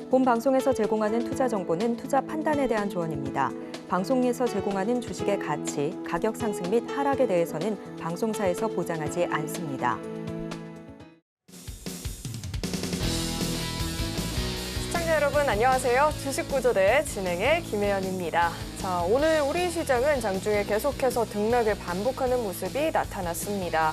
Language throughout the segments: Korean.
본 방송에서 제공하는 투자 정보는 투자 판단에 대한 조언입니다. 방송에서 제공하는 주식의 가치, 가격 상승 및 하락에 대해서는 방송사에서 보장하지 않습니다. 시청자 여러분 안녕하세요. 주식구조대 진행의 김혜연입니다. 자, 오늘 우리 시장은 장중에 계속해서 등락을 반복하는 모습이 나타났습니다.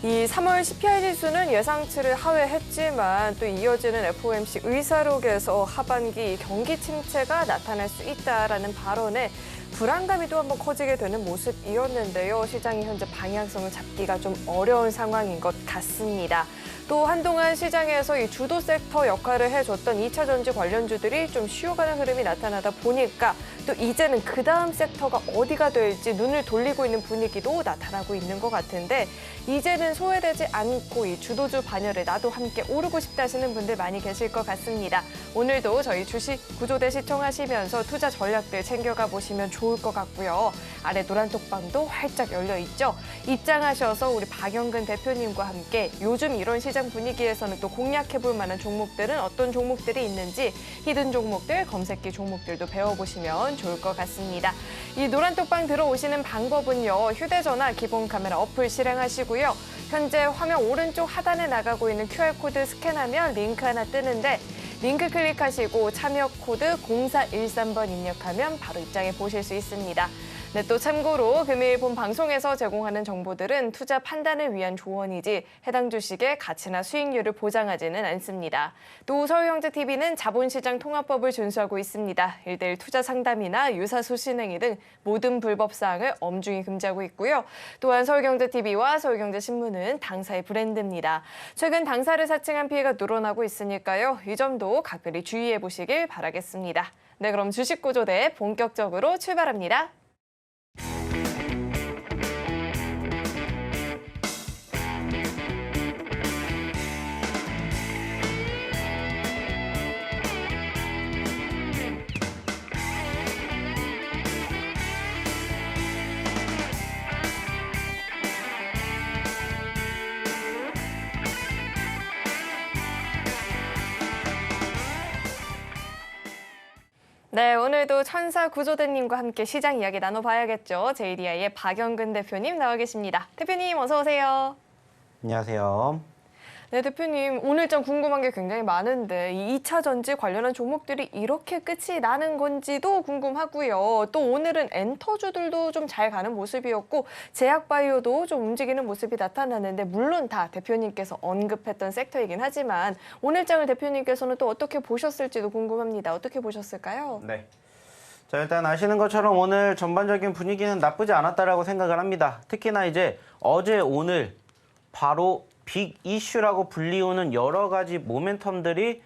이 3월 CPI 지수는 예상치를 하회했지만 또 이어지는 FOMC 의사록에서 하반기 경기 침체가 나타날 수 있다라는 발언에 불안감이 또 한번 커지게 되는 모습이었는데요. 시장이 현재 방향성을 잡기가 좀 어려운 상황인 것 같습니다. 또 한동안 시장에서 이 주도 섹터 역할을 해줬던 2차 전지 관련주들이 좀 쉬어가는 흐름이 나타나다 보니까 또 이제는 그 다음 섹터가 어디가 될지 눈을 돌리고 있는 분위기도 나타나고 있는 것 같은데 이제는 소외되지 않고 이 주도주 반열에 나도 함께 오르고 싶다 하시는 분들 많이 계실 것 같습니다. 오늘도 저희 주식 구조대 시청하시면서 투자 전략들 챙겨가 보시면 좋을 것 같고요. 아래 노란 톡방도 활짝 열려 있죠. 입장하셔서 우리 박영근 대표님과 함께 요즘 이런 시장 분위기에서는 또 공략해볼 만한 종목들은 어떤 종목들이 있는지 히든 종목들, 검색기 종목들도 배워보시면 좋을 것 같습니다. 이 노란 톡방 들어오시는 방법은요. 휴대전화 기본 카메라 어플 실행하시고요. 현재 화면 오른쪽 하단에 나가고 있는 QR코드 스캔하면 링크 하나 뜨는데 링크 클릭하시고 참여 코드 0413번 입력하면 바로 입장해 보실 수 있습니다. 네, 또 참고로 금일 본 방송에서 제공하는 정보들은 투자 판단을 위한 조언이지 해당 주식의 가치나 수익률을 보장하지는 않습니다. 또 서울경제TV는 자본시장 통합법을 준수하고 있습니다. 1:1 투자 상담이나 유사수 신행위 등 모든 불법 사항을 엄중히 금지하고 있고요. 또한 서울경제TV와 서울경제신문은 당사의 브랜드입니다. 최근 당사를 사칭한 피해가 늘어나고 있으니까요. 이 점도 각별히 주의해 보시길 바라겠습니다. 네, 그럼 주식구조대 본격적으로 출발합니다. 네, 오늘도 천사 구조대님과 함께 시장 이야기 나눠봐야겠죠. JDI의 박영근 대표님 나와 계십니다. 대표님 어서 오세요. 안녕하세요. 네, 대표님 오늘 좀 궁금한 게 굉장히 많은데 이 2차 전지 관련한 종목들이 이렇게 끝이 나는 건지도 궁금하고요. 또 오늘은 엔터주들도 좀 잘 가는 모습이었고 제약바이오도 좀 움직이는 모습이 나타나는데 물론 다 대표님께서 언급했던 섹터이긴 하지만 오늘 장을 대표님께서는 또 어떻게 보셨을지도 궁금합니다. 어떻게 보셨을까요? 네. 자, 일단 아시는 것처럼 오늘 전반적인 분위기는 나쁘지 않았다라고 생각을 합니다. 특히나 이제 어제 오늘 바로 빅 이슈라고 불리우는 여러 가지 모멘텀들이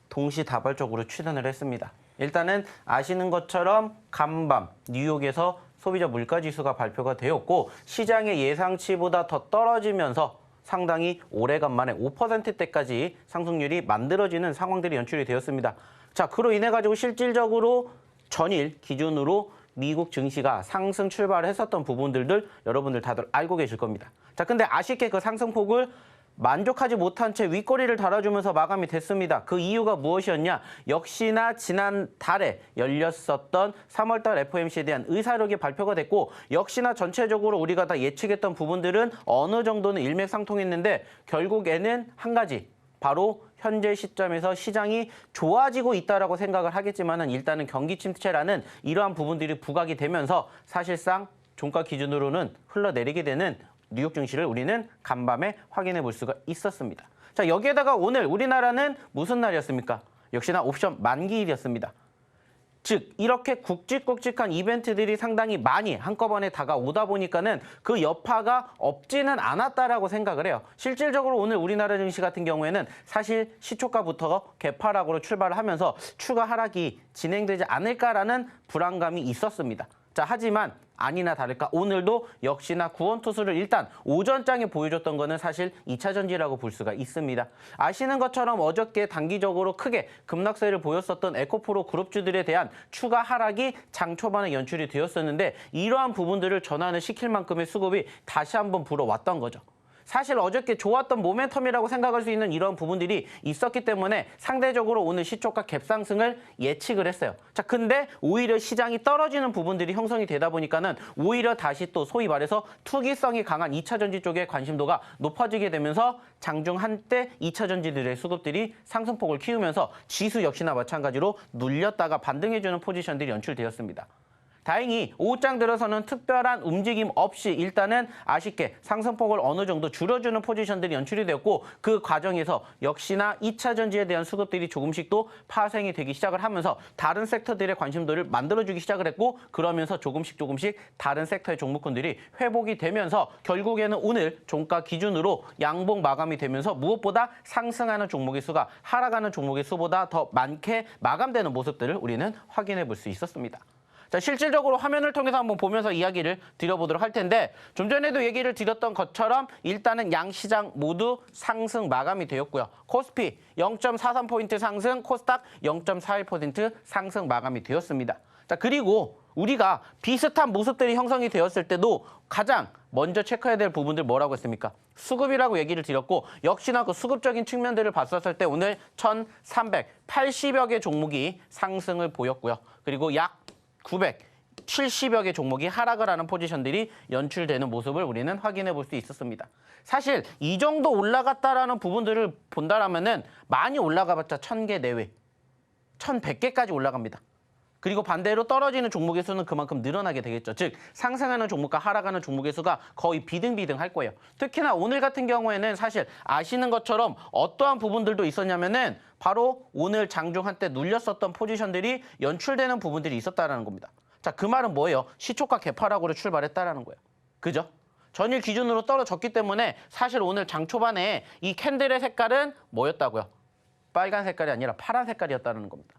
동시다발적으로 출현을 했습니다. 일단은 아시는 것처럼 간밤 뉴욕에서 소비자 물가지수가 발표가 되었고 시장의 예상치보다 더 떨어지면서 상당히 오래간만에 5%대까지 상승률이 만들어지는 상황들이 연출이 되었습니다. 자, 그로 인해 가지고 실질적으로 전일 기준으로 미국 증시가 상승 출발을 했었던 부분들을 여러분들 다들 알고 계실 겁니다. 자, 근데 아쉽게 그 상승폭을 만족하지 못한 채 윗꼬리를 달아주면서 마감이 됐습니다. 그 이유가 무엇이었냐? 역시나 지난달에 열렸었던 3월달 FOMC에 대한 의사록이 발표가 됐고 역시나 전체적으로 우리가 다 예측했던 부분들은 어느 정도는 일맥상통했는데 결국에는 한 가지, 바로 현재 시점에서 시장이 좋아지고 있다라고 생각을 하겠지만은 일단은 경기 침체라는 이러한 부분들이 부각이 되면서 사실상 종가 기준으로는 흘러내리게 되는 뉴욕 증시를 우리는 간밤에 확인해 볼 수가 있었습니다. 자, 여기에다가 오늘 우리나라는 무슨 날이었습니까? 역시나 옵션 만기일이었습니다. 즉 이렇게 굵직굵직한 이벤트들이 상당히 많이 한꺼번에 다가오다 보니까는 그 여파가 없지는 않았다라고 생각을 해요. 실질적으로 오늘 우리나라 증시 같은 경우에는 사실 시초가부터 개파락으로 출발을 하면서 추가 하락이 진행되지 않을까라는 불안감이 있었습니다. 자, 하지만 아니나 다를까 오늘도 역시나 구원투수를 일단 오전장에 보여줬던 거는 사실 2차 전지라고 볼 수가 있습니다. 아시는 것처럼 어저께 단기적으로 크게 급락세를 보였었던 에코프로 그룹주들에 대한 추가 하락이 장 초반에 연출이 되었었는데 이러한 부분들을 전환을 시킬 만큼의 수급이 다시 한번 불어왔던 거죠. 사실 어저께 좋았던 모멘텀이라고 생각할 수 있는 이런 부분들이 있었기 때문에 상대적으로 오늘 시초가 갭상승을 예측을 했어요. 자, 근데 오히려 시장이 떨어지는 부분들이 형성이 되다 보니까는 오히려 다시 또 소위 말해서 투기성이 강한 2차 전지 쪽의 관심도가 높아지게 되면서 장중 한때 2차 전지들의 수급들이 상승폭을 키우면서 지수 역시나 마찬가지로 눌렸다가 반등해주는 포지션들이 연출되었습니다. 다행히 오후장 들어서는 특별한 움직임 없이 일단은 아쉽게 상승폭을 어느 정도 줄여주는 포지션들이 연출이 되었고 그 과정에서 역시나 2차 전지에 대한 수급들이 조금씩 또 파생이 되기 시작을 하면서 다른 섹터들의 관심도를 만들어주기 시작을 했고 그러면서 조금씩 다른 섹터의 종목군들이 회복이 되면서 결국에는 오늘 종가 기준으로 양봉 마감이 되면서 무엇보다 상승하는 종목의 수가 하락하는 종목의 수보다 더 많게 마감되는 모습들을 우리는 확인해 볼 수 있었습니다. 자, 실질적으로 화면을 통해서 한번 보면서 이야기를 드려보도록 할 텐데 좀 전에도 얘기를 드렸던 것처럼 일단은 양시장 모두 상승 마감이 되었고요. 코스피 0.43포인트 상승, 코스닥 0.41% 상승 마감이 되었습니다. 자, 그리고 우리가 비슷한 모습들이 형성이 되었을 때도 가장 먼저 체크해야 될 부분들 뭐라고 했습니까? 수급이라고 얘기를 드렸고 역시나 그 수급적인 측면들을 봤었을 때 오늘 1,380여 개 종목이 상승을 보였고요. 그리고 약 970여 개 종목이 하락을 하는 포지션들이 연출되는 모습을 우리는 확인해 볼 수 있었습니다. 사실 이 정도 올라갔다라는 부분들을 본다라면은 많이 올라가봤자 1,000개 내외, 1,100개까지 올라갑니다. 그리고 반대로 떨어지는 종목의 수는 그만큼 늘어나게 되겠죠. 즉 상승하는 종목과 하락하는 종목의 수가 거의 비등비등할 거예요. 특히나 오늘 같은 경우에는 사실 아시는 것처럼 어떠한 부분들도 있었냐면은 바로 오늘 장중 한때 눌렸었던 포지션들이 연출되는 부분들이 있었다라는 겁니다. 자, 그 말은 뭐예요? 시초가 개파락으로 출발했다라는 거예요. 그죠? 전일 기준으로 떨어졌기 때문에 사실 오늘 장 초반에 이 캔들의 색깔은 뭐였다고요? 빨간 색깔이 아니라 파란 색깔이었다는 겁니다.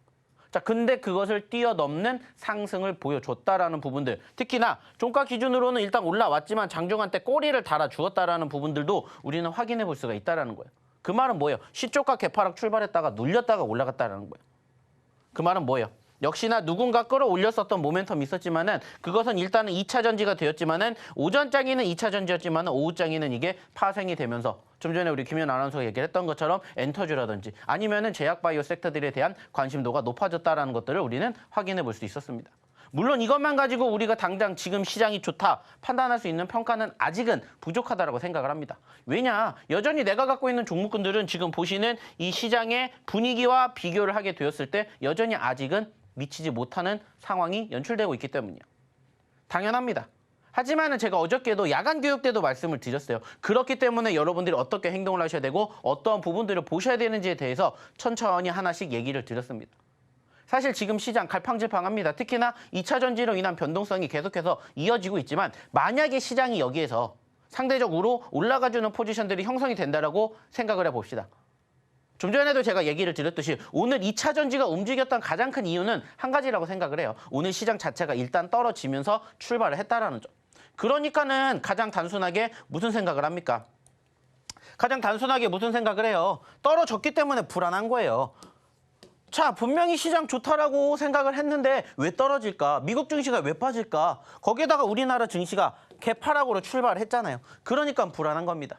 자, 근데 그것을 뛰어넘는 상승을 보여줬다라는 부분들, 특히나 종가 기준으로는 일단 올라왔지만 장중한 때 꼬리를 달아주었다라는 부분들도 우리는 확인해 볼 수가 있다라는 거예요. 그 말은 뭐예요? 시초가 개파락 출발했다가 눌렸다가 올라갔다라는 거예요. 그 말은 뭐예요? 역시나 누군가 끌어올렸었던 모멘텀이 있었지만은 그것은 일단은 2차 전지가 되었지만은 오전장에는 2차 전지였지만은 오후장에는 이게 파생이 되면서 좀 전에 우리 김현 아나운서가 얘기를 했던 것처럼 엔터주라든지 아니면은 제약바이오 섹터들에 대한 관심도가 높아졌다라는 것들을 우리는 확인해 볼 수 있었습니다. 물론 이것만 가지고 우리가 당장 지금 시장이 좋다 판단할 수 있는 평가는 아직은 부족하다라고 생각을 합니다. 왜냐? 여전히 내가 갖고 있는 종목군들은 지금 보시는 이 시장의 분위기와 비교를 하게 되었을 때 여전히 아직은 미치지 못하는 상황이 연출되고 있기 때문이에요. 당연합니다. 하지만은 제가 어저께도 야간 교육 때도 말씀을 드렸어요. 그렇기 때문에 여러분들이 어떻게 행동을 하셔야 되고 어떠한 부분들을 보셔야 되는지에 대해서 천천히 하나씩 얘기를 드렸습니다. 사실 지금 시장 갈팡질팡합니다. 특히나 2차 전지로 인한 변동성이 계속해서 이어지고 있지만 만약에 시장이 여기에서 상대적으로 올라가주는 포지션들이 형성이 된다라고 생각을 해봅시다. 좀 전에도 제가 얘기를 드렸듯이 오늘 2차 전지가 움직였던 가장 큰 이유는 한 가지라고 생각을 해요. 오늘 시장 자체가 일단 떨어지면서 출발을 했다라는 점. 그러니까는 가장 단순하게 무슨 생각을 합니까? 가장 단순하게 무슨 생각을 해요? 떨어졌기 때문에 불안한 거예요. 자, 분명히 시장 좋다라고 생각을 했는데 왜 떨어질까? 미국 증시가 왜 빠질까? 거기에다가 우리나라 증시가 개파락으로 출발을 했잖아요. 그러니까 불안한 겁니다.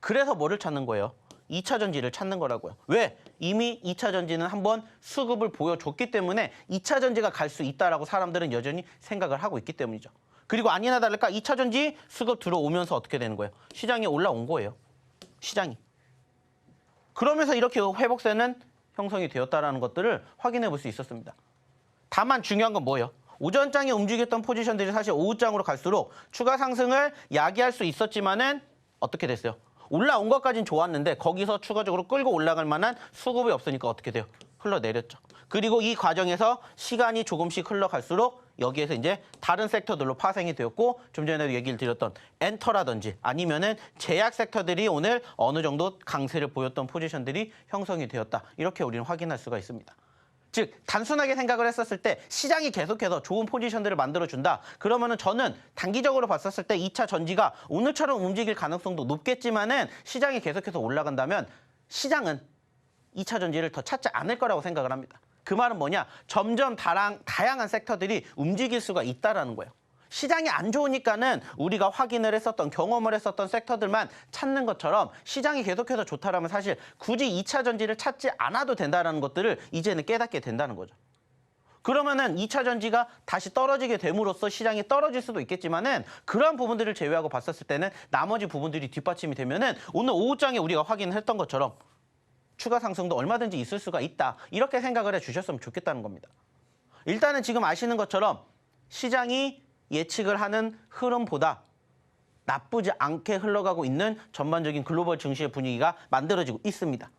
그래서 뭐를 찾는 거예요? 2차 전지를 찾는 거라고요. 왜? 이미 2차 전지는 한번 수급을 보여줬기 때문에 2차 전지가 갈 수 있다라고 사람들은 여전히 생각을 하고 있기 때문이죠. 그리고 아니나 다를까 2차 전지 수급 들어오면서 어떻게 되는 거예요? 시장이 올라온 거예요. 시장이. 그러면서 이렇게 회복세는 형성이 되었다는 것들을 확인해 볼 수 있었습니다. 다만 중요한 건 뭐예요? 오전장에 움직였던 포지션들이 사실 오후장으로 갈수록 추가 상승을 야기할 수 있었지만은 어떻게 됐어요? 올라온 것까지는 좋았는데 거기서 추가적으로 끌고 올라갈 만한 수급이 없으니까 어떻게 돼요? 흘러내렸죠. 그리고 이 과정에서 시간이 조금씩 흘러갈수록 여기에서 이제 다른 섹터들로 파생이 되었고 좀 전에도 얘기를 드렸던 엔터라든지 아니면은 제약 섹터들이 오늘 어느 정도 강세를 보였던 포지션들이 형성이 되었다. 이렇게 우리는 확인할 수가 있습니다. 즉 단순하게 생각을 했었을 때 시장이 계속해서 좋은 포지션들을 만들어준다. 그러면은 저는 단기적으로 봤었을 때 2차 전지가 오늘처럼 움직일 가능성도 높겠지만은 시장이 계속해서 올라간다면 시장은 2차 전지를 더 찾지 않을 거라고 생각을 합니다. 그 말은 뭐냐? 점점 다양한 섹터들이 움직일 수가 있다라는 거예요. 시장이 안 좋으니까는 우리가 확인을 했었던 경험을 했었던 섹터들만 찾는 것처럼 시장이 계속해서 좋다라면 사실 굳이 2차 전지를 찾지 않아도 된다는 것들을 이제는 깨닫게 된다는 거죠. 그러면은 2차 전지가 다시 떨어지게 됨으로써 시장이 떨어질 수도 있겠지만은 그러한 부분들을 제외하고 봤었을 때는 나머지 부분들이 뒷받침이 되면은 오늘 오후장에 우리가 확인했던 것처럼 추가 상승도 얼마든지 있을 수가 있다. 이렇게 생각을 해 주셨으면 좋겠다는 겁니다. 일단은 지금 아시는 것처럼 시장이 예측을 하는 흐름보다 나쁘지 않게 흘러가고 있는 전반적인 글로벌 증시의 분위기가 만들어지고 있습니다.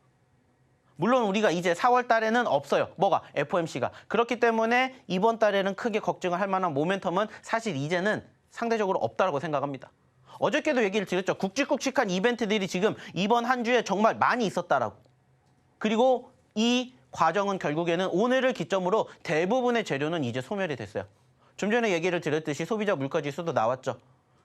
물론 우리가 이제 4월 달에는 없어요. 뭐가? FOMC가. 그렇기 때문에 이번 달에는 크게 걱정을 할 만한 모멘텀은 사실 이제는 상대적으로 없다고 생각합니다. 어저께도 얘기를 드렸죠. 굵직굵직한 이벤트들이 지금 이번 한 주에 정말 많이 있었다라고. 그리고 이 과정은 결국에는 오늘을 기점으로 대부분의 재료는 이제 소멸이 됐어요. 좀 전에 얘기를 드렸듯이 소비자 물가지수도 나왔죠.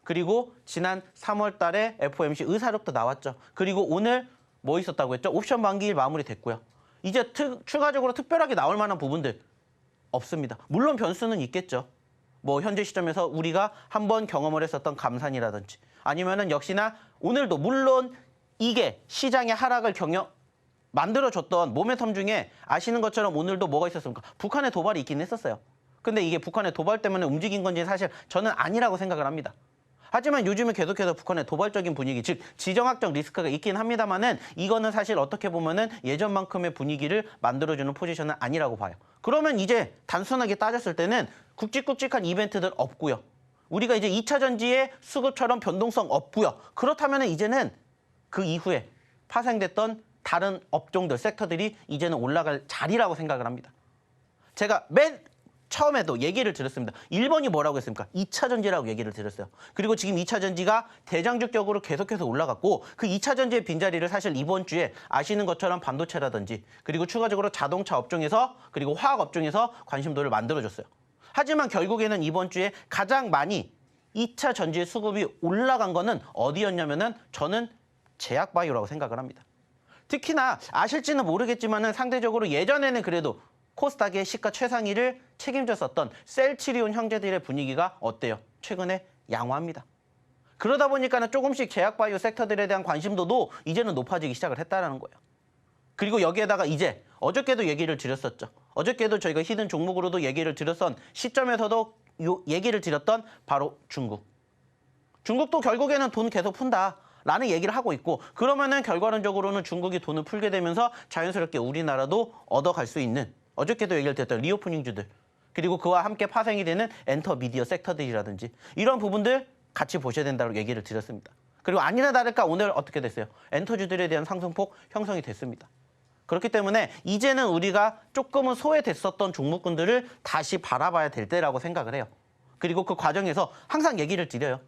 그리고 지난 3월 달에 FOMC 의사록도 나왔죠. 그리고 오늘 뭐 있었다고 했죠? 옵션 만기일 마무리됐고요. 이제 추가적으로 특별하게 나올 만한 부분들 없습니다. 물론 변수는 있겠죠. 뭐 현재 시점에서 우리가 한번 경험을 했었던 감산이라든지 아니면은 역시나 오늘도 물론 이게 시장의 하락을 만들어줬던 모멘텀 중에 아시는 것처럼 오늘도 뭐가 있었습니까? 북한의 도발이 있긴 했었어요. 근데 이게 북한의 도발 때문에 움직인 건지 사실 저는 아니라고 생각을 합니다. 하지만 요즘은 계속해서 북한의 도발적인 분위기, 즉 지정학적 리스크가 있긴 합니다만은 이거는 사실 어떻게 보면은 예전만큼의 분위기를 만들어주는 포지션은 아니라고 봐요. 그러면 이제 단순하게 따졌을 때는 굵직굵직한 이벤트들 없고요. 우리가 이제 2차 전지의 수급처럼 변동성 없고요. 그렇다면 이제는 그 이후에 파생됐던 다른 업종들, 섹터들이 이제는 올라갈 자리라고 생각을 합니다. 제가 맨 처음에도 얘기를 드렸습니다. 1번이 뭐라고 했습니까? 2차 전지라고 얘기를 드렸어요. 그리고 지금 2차 전지가 대장주격으로 계속해서 올라갔고 그 2차 전지의 빈자리를 사실 이번 주에 아시는 것처럼 반도체라든지 그리고 추가적으로 자동차 업종에서 그리고 화학 업종에서 관심도를 만들어줬어요. 하지만 결국에는 이번 주에 가장 많이 2차 전지의 수급이 올라간 거는 어디였냐면은 저는 제약바이오라고 생각을 합니다. 특히나 아실지는 모르겠지만은 상대적으로 예전에는 그래도 코스닥의 시가 최상위를 책임졌었던 셀트리온 형제들의 분위기가 어때요? 최근에 양호합니다. 그러다 보니까는 조금씩 제약바이오 섹터들에 대한 관심도도 이제는 높아지기 시작을 했다는 거예요. 그리고 여기에다가 이제 어저께도 얘기를 드렸었죠. 어저께도 저희가 히든 종목으로도 얘기를 드렸던 시점에서도 얘기를 드렸던 바로 중국. 중국도 결국에는 돈 계속 푼다. 라는 얘기를 하고 있고 그러면은 결과론적으로는 중국이 돈을 풀게 되면서 자연스럽게 우리나라도 얻어갈 수 있는 어저께도 얘기를 드렸던 리오프닝주들 그리고 그와 함께 파생이 되는 엔터 미디어 섹터들이라든지 이런 부분들 같이 보셔야 된다고 얘기를 드렸습니다. 그리고 아니나 다를까 오늘 어떻게 됐어요? 엔터주들에 대한 상승폭 형성이 됐습니다. 그렇기 때문에 이제는 우리가 조금은 소외됐었던 종목군들을 다시 바라봐야 될 때라고 생각을 해요. 그리고 그 과정에서 항상 얘기를 드려요.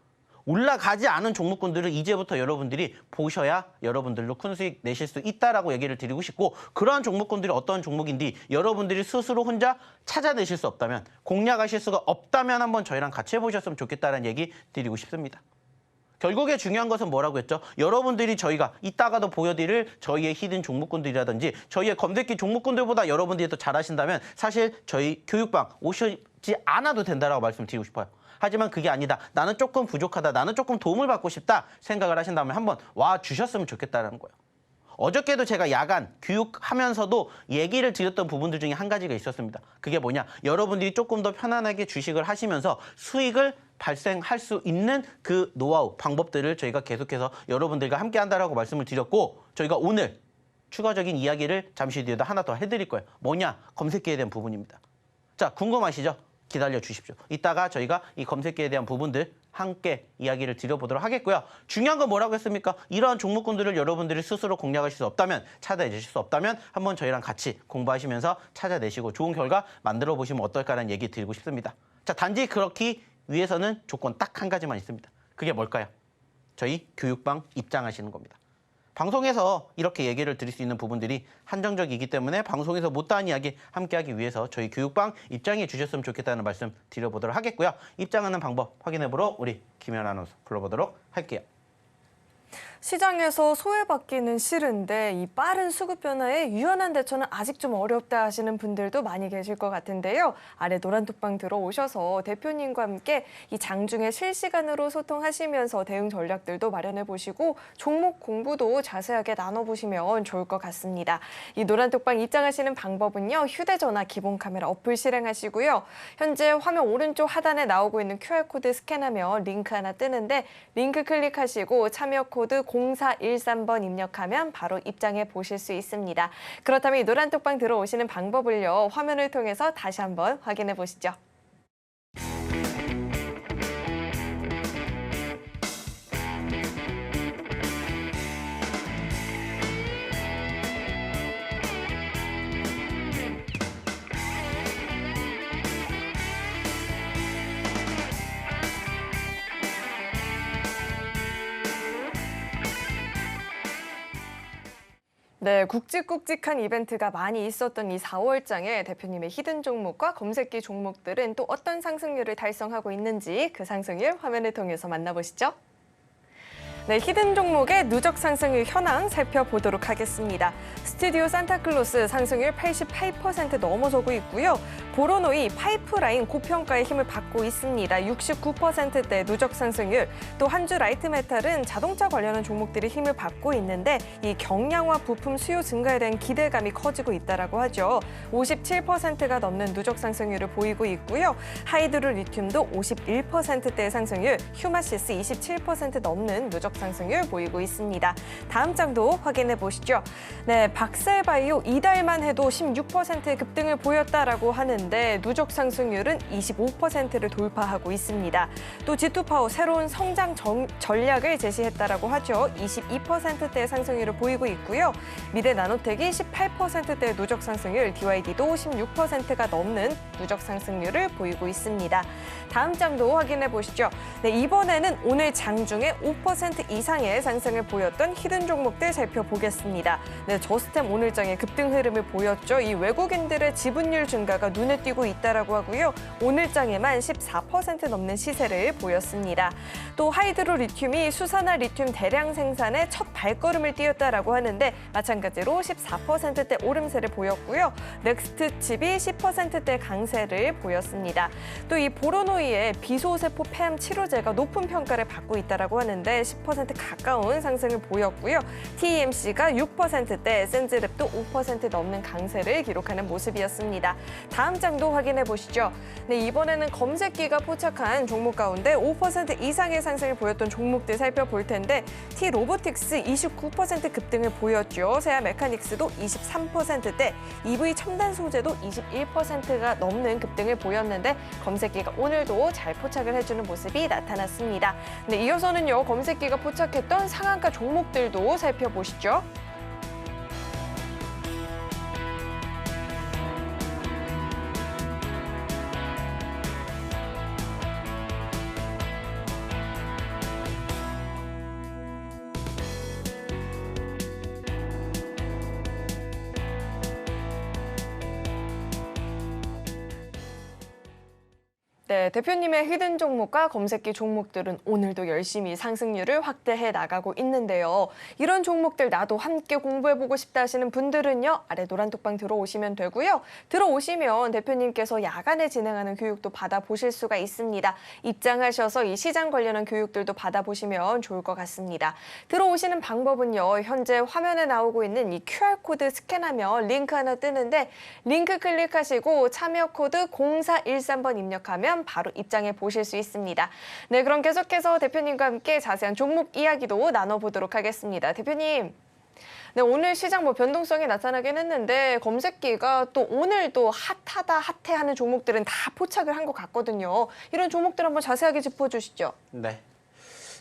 올라가지 않은 종목군들을 이제부터 여러분들이 보셔야 여러분들도 큰 수익 내실 수 있다라고 얘기를 드리고 싶고 그러한 종목군들이 어떤 종목인지 여러분들이 스스로 혼자 찾아내실 수 없다면 공략하실 수가 없다면 한번 저희랑 같이 해보셨으면 좋겠다는 얘기 드리고 싶습니다. 결국에 중요한 것은 뭐라고 했죠? 여러분들이 저희가 이따가도 보여드릴 저희의 히든 종목군들이라든지 저희의 검색기 종목군들보다 여러분들이 더 잘하신다면 사실 저희 교육방 오시지 않아도 된다라고 말씀드리고 싶어요. 하지만 그게 아니다. 나는 조금 부족하다. 나는 조금 도움을 받고 싶다 생각을 하신다면 한번 와주셨으면 좋겠다는 거예요. 어저께도 제가 야간 교육하면서도 얘기를 드렸던 부분들 중에 한 가지가 있었습니다. 그게 뭐냐? 여러분들이 조금 더 편안하게 주식을 하시면서 수익을 발생할 수 있는 그 노하우, 방법들을 저희가 계속해서 여러분들과 함께 한다라고 말씀을 드렸고 저희가 오늘 추가적인 이야기를 잠시 뒤에도 하나 더 해드릴 거예요. 뭐냐? 검색기에 대한 부분입니다. 자, 궁금하시죠? 기다려 주십시오. 이따가 저희가 이 검색기에 대한 부분들 함께 이야기를 드려보도록 하겠고요. 중요한 건 뭐라고 했습니까? 이러한 종목군들을 여러분들이 스스로 공략하실 수 없다면, 찾아내실 수 없다면 한번 저희랑 같이 공부하시면서 찾아내시고 좋은 결과 만들어 보시면 어떨까라는 얘기 드리고 싶습니다. 자, 단지 그렇기 위해서는 조건 딱 한 가지만 있습니다. 그게 뭘까요? 저희 교육방 입장하시는 겁니다. 방송에서 이렇게 얘기를 드릴 수 있는 부분들이 한정적이기 때문에 방송에서 못다한 이야기 함께하기 위해서 저희 교육방 입장해 주셨으면 좋겠다는 말씀 드려보도록 하겠고요. 입장하는 방법 확인해보러 우리 김연 아나운서 불러보도록 할게요. 시장에서 소외받기는 싫은데 이 빠른 수급 변화에 유연한 대처는 아직 좀 어렵다 하시는 분들도 많이 계실 것 같은데요. 아래 노란톡방 들어오셔서 대표님과 함께 이 장중에 실시간으로 소통하시면서 대응 전략들도 마련해 보시고 종목 공부도 자세하게 나눠보시면 좋을 것 같습니다. 이 노란톡방 입장하시는 방법은요. 휴대전화 기본 카메라 어플 실행하시고요. 현재 화면 오른쪽 하단에 나오고 있는 QR코드 스캔하면 링크 하나 뜨는데 링크 클릭하시고 참여 코드 0413번 입력하면 바로 입장해 보실 수 있습니다. 그렇다면 이 노란톡방 들어오시는 방법을요. 화면을 통해서 다시 한번 확인해 보시죠. 네, 굵직굵직한 이벤트가 많이 있었던 이 4월장에 대표님의 히든 종목과 검색기 종목들은 또 어떤 상승률을 달성하고 있는지 그 상승률 화면을 통해서 만나보시죠. 네, 히든 종목의 누적 상승률 현황 살펴보도록 하겠습니다. 스튜디오 산타클로스 상승률 88% 넘어서고 있고요. 보로노이 파이프라인 고평가의 힘을 받고 있습니다. 69%대 누적 상승률. 또 한주 라이트 메탈은 자동차 관련한 종목들이 힘을 받고 있는데 이 경량화 부품 수요 증가에 대한 기대감이 커지고 있다라고 하죠. 57%가 넘는 누적 상승률을 보이고 있고요. 하이드로 리튬도 51%대의 상승률, 휴마시스 27% 넘는 누적 상승률 보이고 있습니다. 다음 장도 확인해 보시죠. 네, 박셀바이오 이달만 해도 16%의 급등을 보였다라고 하는데 누적 상승률은 25%를 돌파하고 있습니다. 또 G2파워 새로운 성장 전략을 제시했다라고 하죠. 22%대의 상승률을 보이고 있고요. 미래 나노텍이 18%대의 누적 상승률, DYD도 16%가 넘는 누적 상승률을 보이고 있습니다. 다음 장도 확인해 보시죠. 네, 이번에는 오늘 장중에 5% 이상의 상승을 보였던 히든 종목들 살펴보겠습니다. 네, 저스템 오늘장에 급등 흐름을 보였죠. 이 외국인들의 지분율 증가가 눈에 띄고 있다라고 하고요. 오늘장에만 14% 넘는 시세를 보였습니다. 또 하이드로 리튬이 수산화 리튬 대량 생산에 첫 발걸음을 띄었다라고 하는데 마찬가지로 14%대 오름세를 보였고요. 넥스트 칩이 10%대 강세를 보였습니다. 또 이 보로노이의 비소세포 폐암 치료제가 높은 평가를 받고 있다라고 하는데 10% 가까운 상승을 보였고요. TEMC가 6%대, 센즈랩도 5% 넘는 강세를 기록하는 모습이었습니다. 다음 장도 확인해 보시죠. 네, 이번에는 검색기가 포착한 종목 가운데 5% 이상의 상승을 보였던 종목들 살펴볼 텐데 T-로보틱스 29% 급등을 보였죠. 세아 메카닉스도 23%대, EV 첨단 소재도 21%가 넘는 급등을 보였는데 검색기가 오늘도 잘 포착을 해주는 모습이 나타났습니다. 네, 이어서는요. 검색기가 포착했던 상한가 종목들도 살펴보시죠. 네, 대표님의 히든 종목과 검색기 종목들은 오늘도 열심히 상승률을 확대해 나가고 있는데요. 이런 종목들 나도 함께 공부해보고 싶다 하시는 분들은요. 아래 노란톡방 들어오시면 되고요. 들어오시면 대표님께서 야간에 진행하는 교육도 받아보실 수가 있습니다. 입장하셔서 이 시장 관련한 교육들도 받아보시면 좋을 것 같습니다. 들어오시는 방법은요. 현재 화면에 나오고 있는 이 QR코드 스캔하면 링크 하나 뜨는데 링크 클릭하시고 참여 코드 0413번 입력하면 바로 입장해 보실 수 있습니다. 네, 그럼 계속해서 대표님과 함께 자세한 종목 이야기도 나눠보도록 하겠습니다. 대표님. 네, 오늘 시장 변동성이 나타나긴 했는데 검색기가 또 오늘도 핫하다 핫해 하는 종목들은 다 포착을 한 것 같거든요. 이런 종목들 한번 자세하게 짚어주시죠. 네.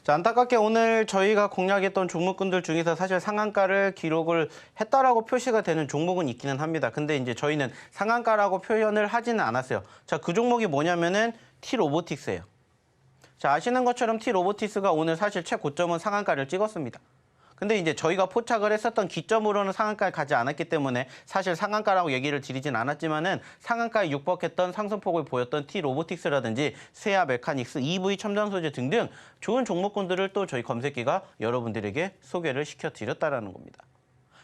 자, 안타깝게 오늘 저희가 공략했던 종목군들 중에서 사실 상한가를 기록을 했다라고 표시가 되는 종목은 있기는 합니다. 근데 이제 저희는 상한가라고 표현을 하지는 않았어요. 자, 그 종목이 뭐냐면은 T-로보틱스예요. 자, 아시는 것처럼 T-로보틱스가 오늘 사실 최고점은 상한가를 찍었습니다. 근데 이제 저희가 포착을 했었던 기점으로는 상한가에 가지 않았기 때문에 사실 상한가라고 얘기를 드리진 않았지만은 상한가에 육박했던 상승폭을 보였던 T-로보틱스라든지 세아 메카닉스, EV 첨단 소재 등등 좋은 종목군들을 또 저희 검색기가 여러분들에게 소개를 시켜드렸다라는 겁니다.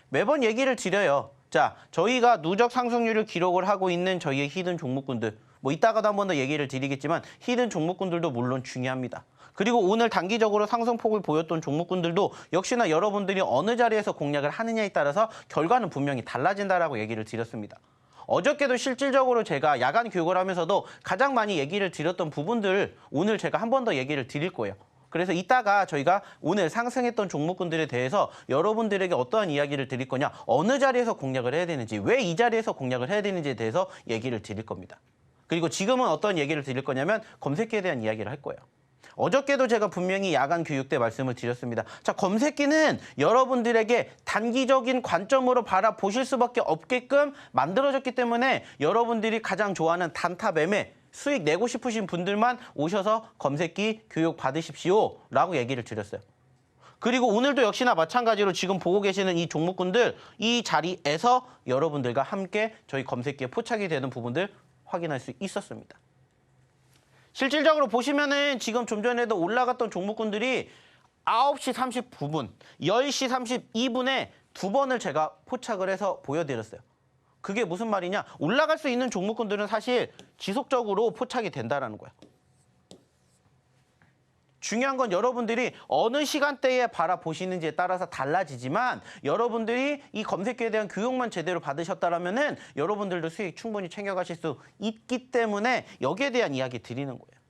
매번 얘기를 드려요. 자, 저희가 누적 상승률을 기록을 하고 있는 저희의 히든 종목군들, 뭐 이따가도 한 번 더 얘기를 드리겠지만 히든 종목군들도 물론 중요합니다. 그리고 오늘 단기적으로 상승폭을 보였던 종목군들도 역시나 여러분들이 어느 자리에서 공략을 하느냐에 따라서 결과는 분명히 달라진다라고 얘기를 드렸습니다. 어저께도 실질적으로 제가 야간 교육을 하면서도 가장 많이 얘기를 드렸던 부분들 오늘 제가 한 번 더 얘기를 드릴 거예요. 그래서 이따가 저희가 오늘 상승했던 종목군들에 대해서 여러분들에게 어떠한 이야기를 드릴 거냐, 어느 자리에서 공략을 해야 되는지, 왜 이 자리에서 공략을 해야 되는지에 대해서 얘기를 드릴 겁니다. 그리고 지금은 어떤 얘기를 드릴 거냐면 검색기에 대한 이야기를 할 거예요. 어저께도 제가 분명히 야간 교육 때 말씀을 드렸습니다. 자, 검색기는 여러분들에게 단기적인 관점으로 바라보실 수밖에 없게끔 만들어졌기 때문에 여러분들이 가장 좋아하는 단타 매매, 수익 내고 싶으신 분들만 오셔서 검색기 교육 받으십시오 라고 얘기를 드렸어요. 그리고 오늘도 역시나 마찬가지로 지금 보고 계시는 이 종목군들 이 자리에서 여러분들과 함께 저희 검색기에 포착이 되는 부분들 확인할 수 있었습니다. 실질적으로 보시면은 지금 좀 전에도 올라갔던 종목군들이 9시 39분, 10시 32분에 두 번을 제가 포착을 해서 보여드렸어요. 그게 무슨 말이냐? 올라갈 수 있는 종목군들은 사실 지속적으로 포착이 된다는 거예요. 중요한 건 여러분들이 어느 시간대에 바라보시는지에 따라서 달라지지만 여러분들이 이 검색기에 대한 교육만 제대로 받으셨다면은 여러분들도 수익 충분히 챙겨가실 수 있기 때문에 여기에 대한 이야기 드리는 거예요.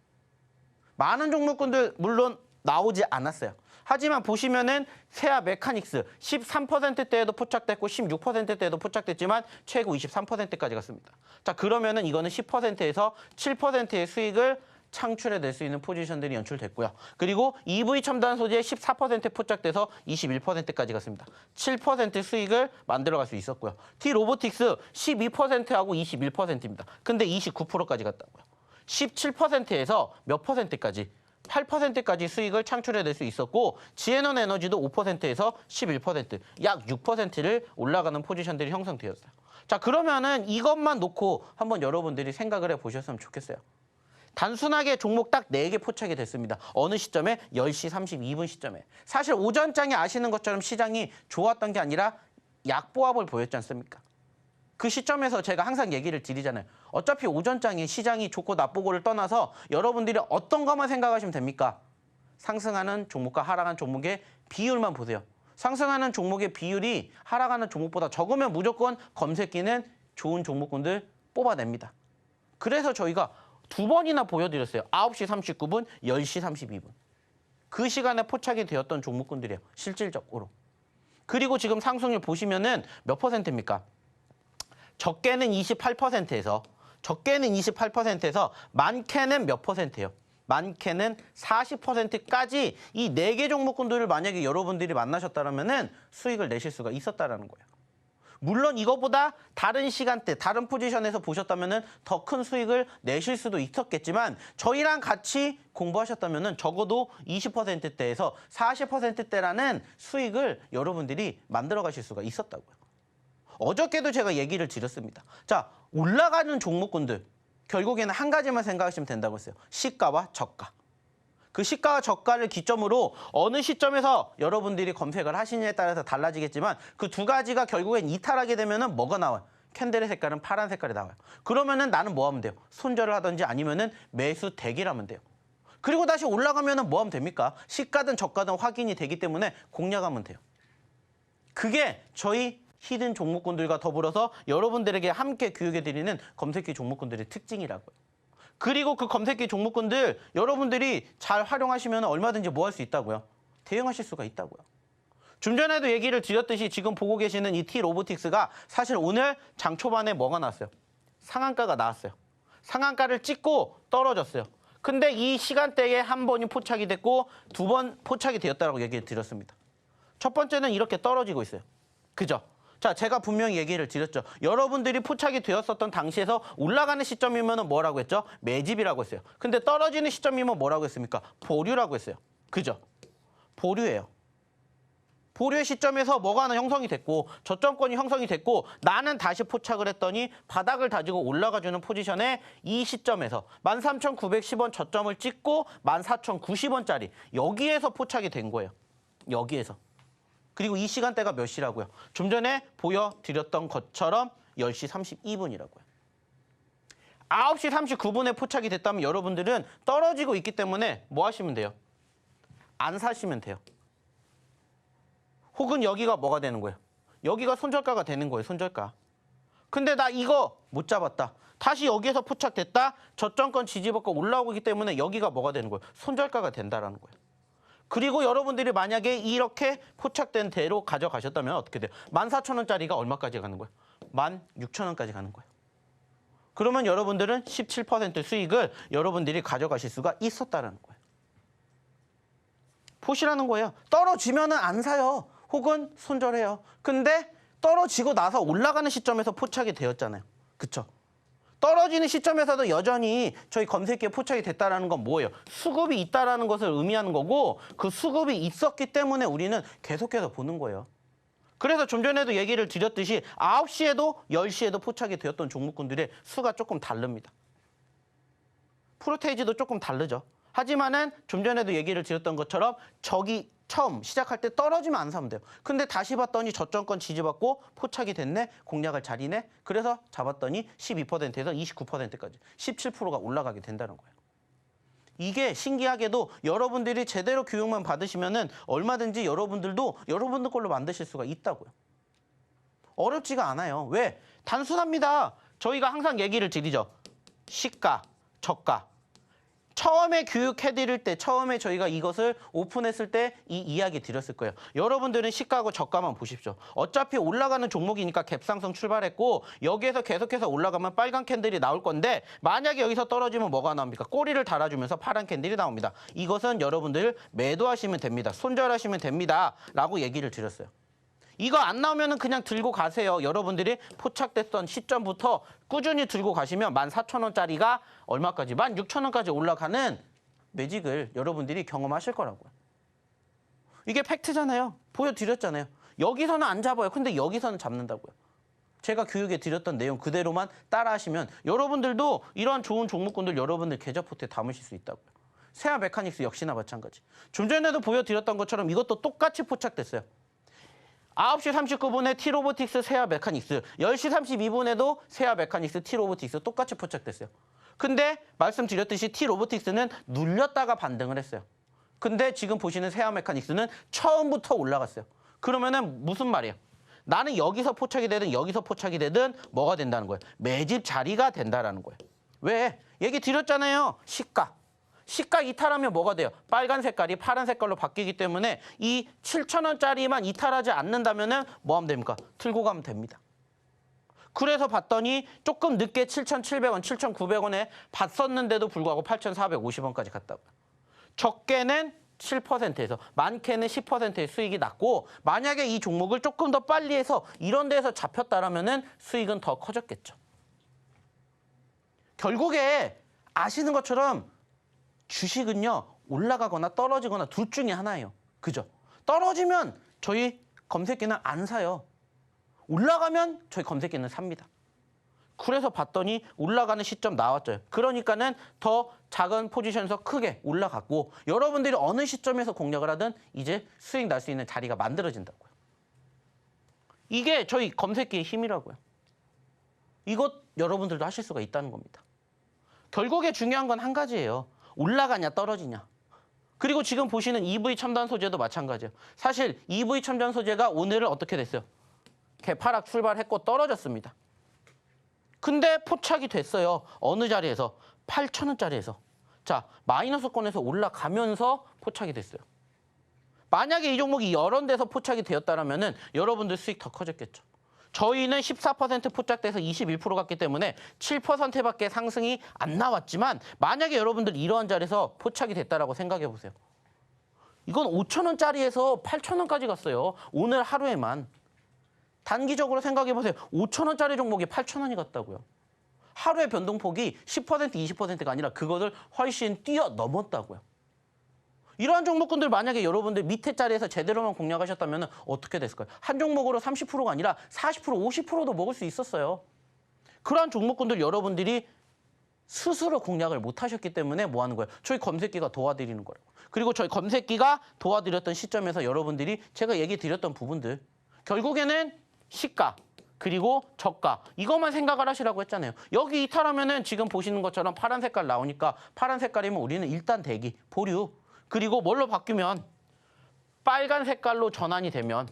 많은 종목군들 물론 나오지 않았어요. 하지만 보시면은 세아 메카닉스 13%대에도 포착됐고 16%대에도 포착됐지만 최고 23%까지 갔습니다. 자, 그러면은 이거는 10%에서 7%의 수익을 창출해낼 수 있는 포지션들이 연출됐고요. 그리고 EV 첨단 소재 14% 포착돼서 21%까지 갔습니다. 7% 수익을 만들어갈 수 있었고요. T-로보틱스 12%하고 21%입니다. 근데 29%까지 갔다고요. 17%에서 몇 %까지? 8%까지 수익을 창출해낼 수 있었고 지에논 에너지도 5%에서 11%, 약 6%를 올라가는 포지션들이 형성되었어요. 자, 그러면은 이것만 놓고 한번 여러분들이 생각을 해보셨으면 좋겠어요. 단순하게 종목 딱 4개 포착이 됐습니다. 어느 시점에? 10시 32분 시점에. 사실 오전장에 아시는 것처럼 시장이 좋았던 게 아니라 약보합을 보였지 않습니까? 그 시점에서 제가 항상 얘기를 드리잖아요. 어차피 오전장에 시장이 좋고 나쁘고를 떠나서 여러분들이 어떤 것만 생각하시면 됩니까? 상승하는 종목과 하락하는 종목의 비율만 보세요. 상승하는 종목의 비율이 하락하는 종목보다 적으면 무조건 검색기는 좋은 종목군들 뽑아냅니다. 그래서 저희가 2번이나 보여드렸어요. 9시 39분, 10시 32분. 그 시간에 포착이 되었던 종목군들이에요. 실질적으로. 그리고 지금 상승률 보시면은 몇 %입니까? 적게는 28%에서 많게는 몇 %예요? 많게는 40%까지 이 4개 종목군들을 만약에 여러분들이 만나셨다면은 수익을 내실 수가 있었다라는 거예요. 물론 이것보다 다른 시간대, 다른 포지션에서 보셨다면은 더 큰 수익을 내실 수도 있었겠지만 저희랑 같이 공부하셨다면은 적어도 20%대에서 40%대라는 수익을 여러분들이 만들어 가실 수가 있었다고요. 어저께도 제가 얘기를 드렸습니다. 자, 올라가는 종목군들 결국에는 한 가지만 생각하시면 된다고 했어요. 시가와 저가. 그 시가와 저가를 기점으로 어느 시점에서 여러분들이 검색을 하시냐에 따라서 달라지겠지만 그 두 가지가 결국엔 이탈하게 되면은 뭐가 나와요? 캔들의 색깔은 파란 색깔이 나와요. 그러면은 나는 뭐 하면 돼요? 손절을 하든지 아니면은 매수 대기를 하면 돼요. 그리고 다시 올라가면은 뭐 하면 됩니까? 시가든 저가든 확인이 되기 때문에 공략하면 돼요. 그게 저희 히든 종목군들과 더불어서 여러분들에게 함께 교육해드리는 검색기 종목군들의 특징이라고요. 그리고 그 검색기 종목군들 여러분들이 잘 활용하시면 얼마든지 뭐 할 수 있다고요? 대응하실 수가 있다고요. 좀 전에도 얘기를 드렸듯이 지금 보고 계시는 이 T-로보틱스가 사실 오늘 장 초반에 뭐가 나왔어요? 상한가가 나왔어요. 상한가를 찍고 떨어졌어요. 근데 이 시간대에 한 번이 포착이 됐고 2번 포착이 되었다고 얘기를 드렸습니다. 첫 번째는 이렇게 떨어지고 있어요. 그죠? 자, 제가 분명히 얘기를 드렸죠. 여러분들이 포착이 되었었던 당시에서 올라가는 시점이면 뭐라고 했죠? 매집이라고 했어요. 근데 떨어지는 시점이면 뭐라고 했습니까? 보류라고 했어요. 그죠? 보류예요. 보류의 시점에서 뭐가 하나 형성이 됐고 저점권이 형성이 됐고 나는 다시 포착을 했더니 바닥을 다지고 올라가주는 포지션에 이 시점에서 13,910원 저점을 찍고 14,090원짜리 여기에서 포착이 된 거예요. 여기에서. 그리고 이 시간대가 몇 시라고요? 좀 전에 보여드렸던 것처럼 10시 32분이라고요. 9시 39분에 포착이 됐다면 여러분들은 떨어지고 있기 때문에 뭐 하시면 돼요? 안 사시면 돼요. 혹은 여기가 뭐가 되는 거예요? 여기가 손절가가 되는 거예요. 손절가. 근데 나 이거 못 잡았다. 다시 여기에서 포착됐다. 저점권 지지받고 올라오기 때문에 여기가 뭐가 되는 거예요? 손절가가 된다라는 거예요. 그리고 여러분들이 만약에 이렇게 포착된 대로 가져가셨다면 어떻게 돼요? 14,000원짜리가 얼마까지 가는 거예요? 16,000원까지 가는 거예요. 그러면 여러분들은 17% 수익을 여러분들이 가져가실 수가 있었다는 거예요. 보시라는 거예요. 떨어지면 안 사요. 혹은 손절해요. 근데 떨어지고 나서 올라가는 시점에서 포착이 되었잖아요. 그쵸? 떨어지는 시점에서도 여전히 저희 검색기에 포착이 됐다는 건 뭐예요? 수급이 있다는 것을 의미하는 거고 그 수급이 있었기 때문에 우리는 계속해서 보는 거예요. 그래서 좀 전에도 얘기를 드렸듯이 9시에도 10시에도 포착이 되었던 종목군들의 수가 조금 다릅니다. 프로테이지도 조금 다르죠. 하지만은 좀 전에도 얘기를 드렸던 것처럼 저기 처음 시작할 때 떨어지면 안 사면 돼요. 근데 다시 봤더니 저점권 지지받고 포착이 됐네. 공략을 잘 이네. 그래서 잡았더니 12%에서 29%까지 17%가 올라가게 된다는 거예요. 이게 신기하게도 여러분들이 제대로 교육만 받으시면은 얼마든지 여러분들도 여러분들 걸로 만드실 수가 있다고요. 어렵지가 않아요. 왜? 단순합니다. 저희가 항상 얘기를 드리죠. 시가, 저가. 처음에 교육해드릴 때, 처음에 저희가 이것을 오픈했을 때 이 이야기 드렸을 거예요. 여러분들은 시가하고 저가만 보십시오. 어차피 올라가는 종목이니까 갭상승 출발했고 여기에서 계속해서 올라가면 빨간 캔들이 나올 건데 만약에 여기서 떨어지면 뭐가 나옵니까? 꼬리를 달아주면서 파란 캔들이 나옵니다. 이것은 여러분들 매도하시면 됩니다. 손절하시면 됩니다. 라고 얘기를 드렸어요. 이거 안 나오면 그냥 들고 가세요. 여러분들이 포착됐던 시점부터 꾸준히 들고 가시면 14,000원짜리가 얼마까지? 16,000원까지 올라가는 매직을 여러분들이 경험하실 거라고요. 이게 팩트잖아요. 보여드렸잖아요. 여기서는 안 잡아요. 근데 여기서는 잡는다고요. 제가 교육에 드렸던 내용 그대로만 따라하시면 여러분들도 이러한 좋은 종목군들 여러분들 계좌포트에 담으실 수 있다고요. 세아 메카닉스 역시나 마찬가지. 좀 전에도 보여드렸던 것처럼 이것도 똑같이 포착됐어요. 9시 39분에 T로보틱스 세아 메카닉스, 10시 32분에도 세아 메카닉스 T로보틱스 똑같이 포착됐어요. 근데 말씀드렸듯이 T로보틱스는 눌렸다가 반등을 했어요. 근데 지금 보시는 세아 메카닉스는 처음부터 올라갔어요. 그러면은 무슨 말이에요? 나는 여기서 포착이 되든 여기서 포착이 되든 뭐가 된다는 거예요? 매집 자리가 된다라는 거예요. 왜? 얘기 드렸잖아요. 시가. 시가 이탈하면 뭐가 돼요? 빨간 색깔이 파란 색깔로 바뀌기 때문에 이 7,000원짜리만 이탈하지 않는다면은 뭐 하면 됩니까? 들고 가면 됩니다. 그래서 봤더니 조금 늦게 7,700원, 7,900원에 봤었는데도 불구하고 8,450원까지 갔다고요. 적게는 7%에서 많게는 10%의 수익이 났고 만약에 이 종목을 조금 더 빨리 해서 이런 데서 잡혔다라면은 수익은 더 커졌겠죠. 결국에 아시는 것처럼 주식은요 올라가거나 떨어지거나 둘 중에 하나예요. 그죠? 떨어지면 저희 검색기는 안 사요. 올라가면 저희 검색기는 삽니다. 그래서 봤더니 올라가는 시점 나왔죠. 그러니까는 더 작은 포지션에서 크게 올라갔고 여러분들이 어느 시점에서 공략을 하든 이제 수익 날 수 있는 자리가 만들어진다고요. 이게 저희 검색기의 힘이라고요. 이것 여러분들도 하실 수가 있다는 겁니다. 결국에 중요한 건 한 가지예요. 올라가냐 떨어지냐. 그리고 지금 보시는 EV 첨단 소재도 마찬가지예요. 사실 EV 첨단 소재가 오늘은 어떻게 됐어요? 개파락 출발했고 떨어졌습니다. 근데 포착이 됐어요. 어느 자리에서? 8,000원짜리에서. 자, 마이너스권에서 올라가면서 포착이 됐어요. 만약에 이 종목이 여러 데서 포착이 되었다면 여러분들 수익 더 커졌겠죠. 저희는 14% 포착돼서 21% 갔기 때문에 7%밖에 상승이 안 나왔지만 만약에 여러분들 이러한 자리에서 포착이 됐다라고 생각해 보세요. 이건 5,000원짜리에서 8,000원까지 갔어요. 오늘 하루에만. 단기적으로 생각해 보세요. 5,000원짜리 종목이 8,000원이 갔다고요. 하루의 변동폭이 10%, 20%가 아니라 그것을 훨씬 뛰어넘었다고요. 이러한 종목군들 만약에 여러분들 밑에 자리에서 제대로만 공략하셨다면 어떻게 됐을까요? 한 종목으로 30%가 아니라 40%, 50%도 먹을 수 있었어요. 그러한 종목군들 여러분들이 스스로 공략을 못 하셨기 때문에 뭐 하는 거예요? 저희 검색기가 도와드리는 거예요. 그리고 저희 검색기가 도와드렸던 시점에서 여러분들이 제가 얘기 드렸던 부분들 결국에는 시가 그리고 저가 이것만 생각을 하시라고 했잖아요. 여기 이탈하면은 지금 보시는 것처럼 파란 색깔 나오니까 파란 색깔이면 우리는 일단 대기, 보류. 그리고 뭘로 바뀌면 빨간 색깔로 전환이 되면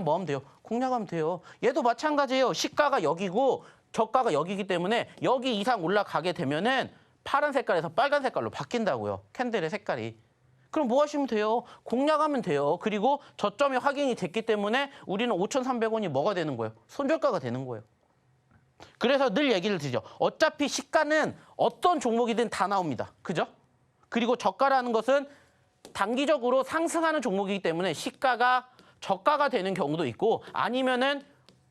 뭐 하면 돼요? 공략하면 돼요. 얘도 마찬가지예요. 시가가 여기고 저가가 여기기 때문에 여기 이상 올라가게 되면은 파란 색깔에서 빨간 색깔로 바뀐다고요. 캔들의 색깔이. 그럼 뭐 하시면 돼요? 공략하면 돼요. 그리고 저점이 확인이 됐기 때문에 우리는 5,300원이 뭐가 되는 거예요? 손절가가 되는 거예요. 그래서 늘 얘기를 드리죠. 어차피 시가는 어떤 종목이든 다 나옵니다. 그죠? 그리고 저가라는 것은 단기적으로 상승하는 종목이기 때문에 시가가 저가가 되는 경우도 있고 아니면은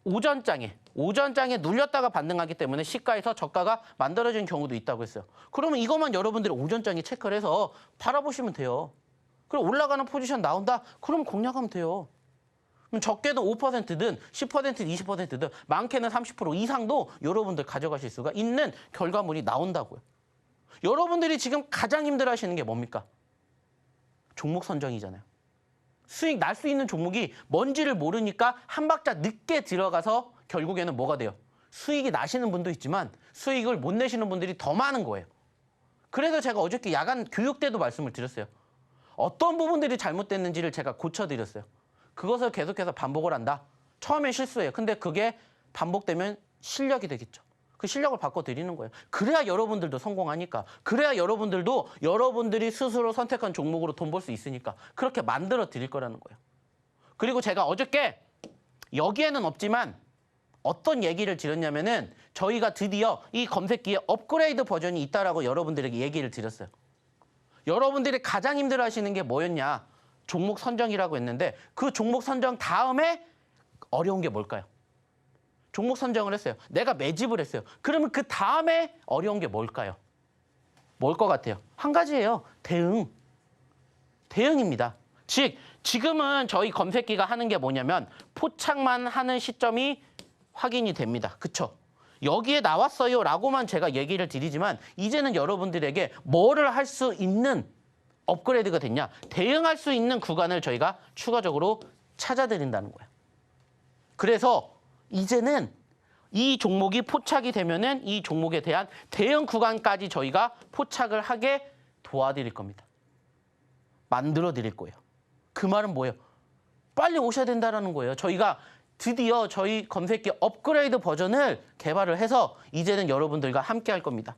오전장에 눌렸다가 반등하기 때문에 시가에서 저가가 만들어지는 경우도 있다고 했어요. 그러면 이것만 여러분들이 오전장에 체크를 해서 바라보시면 돼요. 그럼 올라가는 포지션 나온다? 그럼 공략하면 돼요. 그럼 적게는 5%든 10%든 20%든 많게는 30% 이상도 여러분들 가져가실 수가 있는 결과물이 나온다고요. 여러분들이 지금 가장 힘들어하시는 게 뭡니까? 종목 선정이잖아요. 수익 날 수 있는 종목이 뭔지를 모르니까 한 박자 늦게 들어가서 결국에는 뭐가 돼요? 수익이 나시는 분도 있지만 수익을 못 내시는 분들이 더 많은 거예요. 그래서 제가 어저께 야간 교육 때도 말씀을 드렸어요. 어떤 부분들이 잘못됐는지를 제가 고쳐드렸어요. 그것을 계속해서 반복을 한다. 처음엔 실수예요. 근데 그게 반복되면 실력이 되겠죠. 그 실력을 바꿔드리는 거예요. 그래야 여러분들도 성공하니까. 그래야 여러분들도 여러분들이 스스로 선택한 종목으로 돈 벌 수 있으니까. 그렇게 만들어 드릴 거라는 거예요. 그리고 제가 어저께 여기에는 없지만 어떤 얘기를 드렸냐면은 저희가 드디어 이 검색기에 업그레이드 버전이 있다라고 여러분들에게 얘기를 드렸어요. 여러분들이 가장 힘들어하시는 게 뭐였냐? 종목 선정이라고 했는데 그 종목 선정 다음에 어려운 게 뭘까요? 종목 선정을 했어요. 내가 매집을 했어요. 그러면 그 다음에 어려운 게 뭘까요? 뭘 것 같아요? 한 가지예요. 대응입니다. 즉 지금은 저희 검색기가 하는 게 뭐냐면 포착만 하는 시점이 확인이 됩니다. 그쵸? 여기에 나왔어요 라고만 제가 얘기를 드리지만 이제는 여러분들에게 뭐를 할 수 있는 업그레이드가 됐냐? 대응할 수 있는 구간을 저희가 추가적으로 찾아드린다는 거예요. 그래서 이제는 이 종목이 포착이 되면은 이 종목에 대한 대응 구간까지 저희가 포착을 하게 도와드릴 겁니다. 만들어 드릴 거예요. 그 말은 뭐예요? 빨리 오셔야 된다는 거예요. 저희가 드디어 저희 검색기 업그레이드 버전을 개발을 해서 이제는 여러분들과 함께 할 겁니다.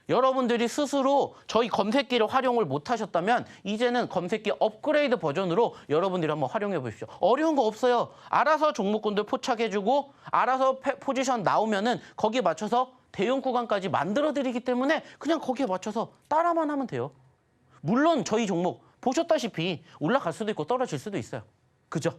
여러분들이 스스로 저희 검색기를 활용을 못 하셨다면 이제는 검색기 업그레이드 버전으로 여러분들이 한번 활용해 보십시오. 어려운 거 없어요. 알아서 종목군들 포착해주고 알아서 포지션 나오면은 거기에 맞춰서 대응 구간까지 만들어 드리기 때문에 그냥 거기에 맞춰서 따라만 하면 돼요. 물론 저희 종목 보셨다시피 올라갈 수도 있고 떨어질 수도 있어요. 그죠?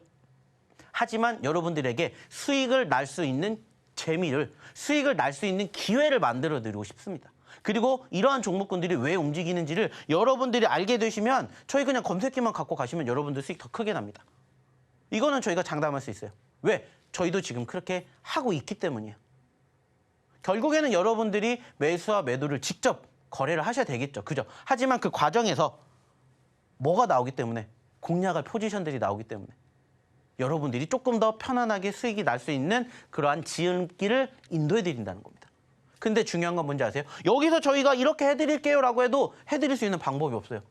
하지만 여러분들에게 수익을 날 수 있는 재미를, 수익을 날 수 있는 기회를 만들어 드리고 싶습니다. 그리고 이러한 종목군들이 왜 움직이는지를 여러분들이 알게 되시면 저희 그냥 검색기만 갖고 가시면 여러분들 수익 더 크게 납니다. 이거는 저희가 장담할 수 있어요. 왜? 저희도 지금 그렇게 하고 있기 때문이에요. 결국에는 여러분들이 매수와 매도를 직접 거래를 하셔야 되겠죠. 그죠? 하지만 그 과정에서 뭐가 나오기 때문에 공략할 포지션들이 나오기 때문에 여러분들이 조금 더 편안하게 수익이 날 수 있는 그러한 지름길을 인도해 드린다는 겁니다. 근데 중요한 건 뭔지 아세요? 여기서 저희가 이렇게 해드릴게요 라고 해도 해드릴 수 있는 방법이 없어요.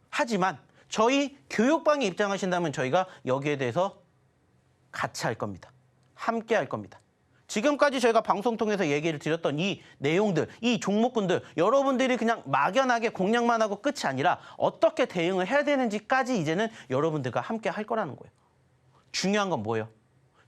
하지만 저희 교육방에 입장하신다면 저희가 여기에 대해서 같이 할 겁니다. 함께 할 겁니다. 지금까지 저희가 방송 통해서 얘기를 드렸던 이 내용들, 이 종목군들 여러분들이 그냥 막연하게 공략만 하고 끝이 아니라 어떻게 대응을 해야 되는지까지 이제는 여러분들과 함께 할 거라는 거예요. 중요한 건 뭐예요?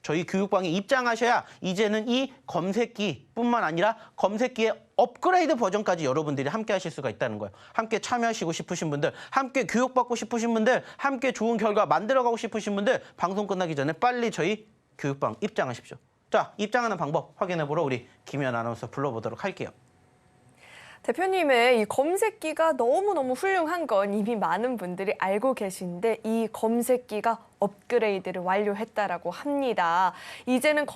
저희 교육방에 입장하셔야 이제는 이 검색기뿐만 아니라 검색기의 업그레이드 버전까지 여러분들이 함께 하실 수가 있다는 거예요. 함께 참여하시고 싶으신 분들, 함께 교육받고 싶으신 분들, 함께 좋은 결과 만들어가고 싶으신 분들 방송 끝나기 전에 빨리 저희 교육방 입장하십시오. 자, 입장하는 방법 확인해보러 우리 김현 아나운서 불러보도록 할게요. 대표님의 이 검색기가 너무너무 훌륭한 건 이미 많은 분들이 알고 계신데 이 검색기가 업그레이드를 완료했다라고 합니다. 이제는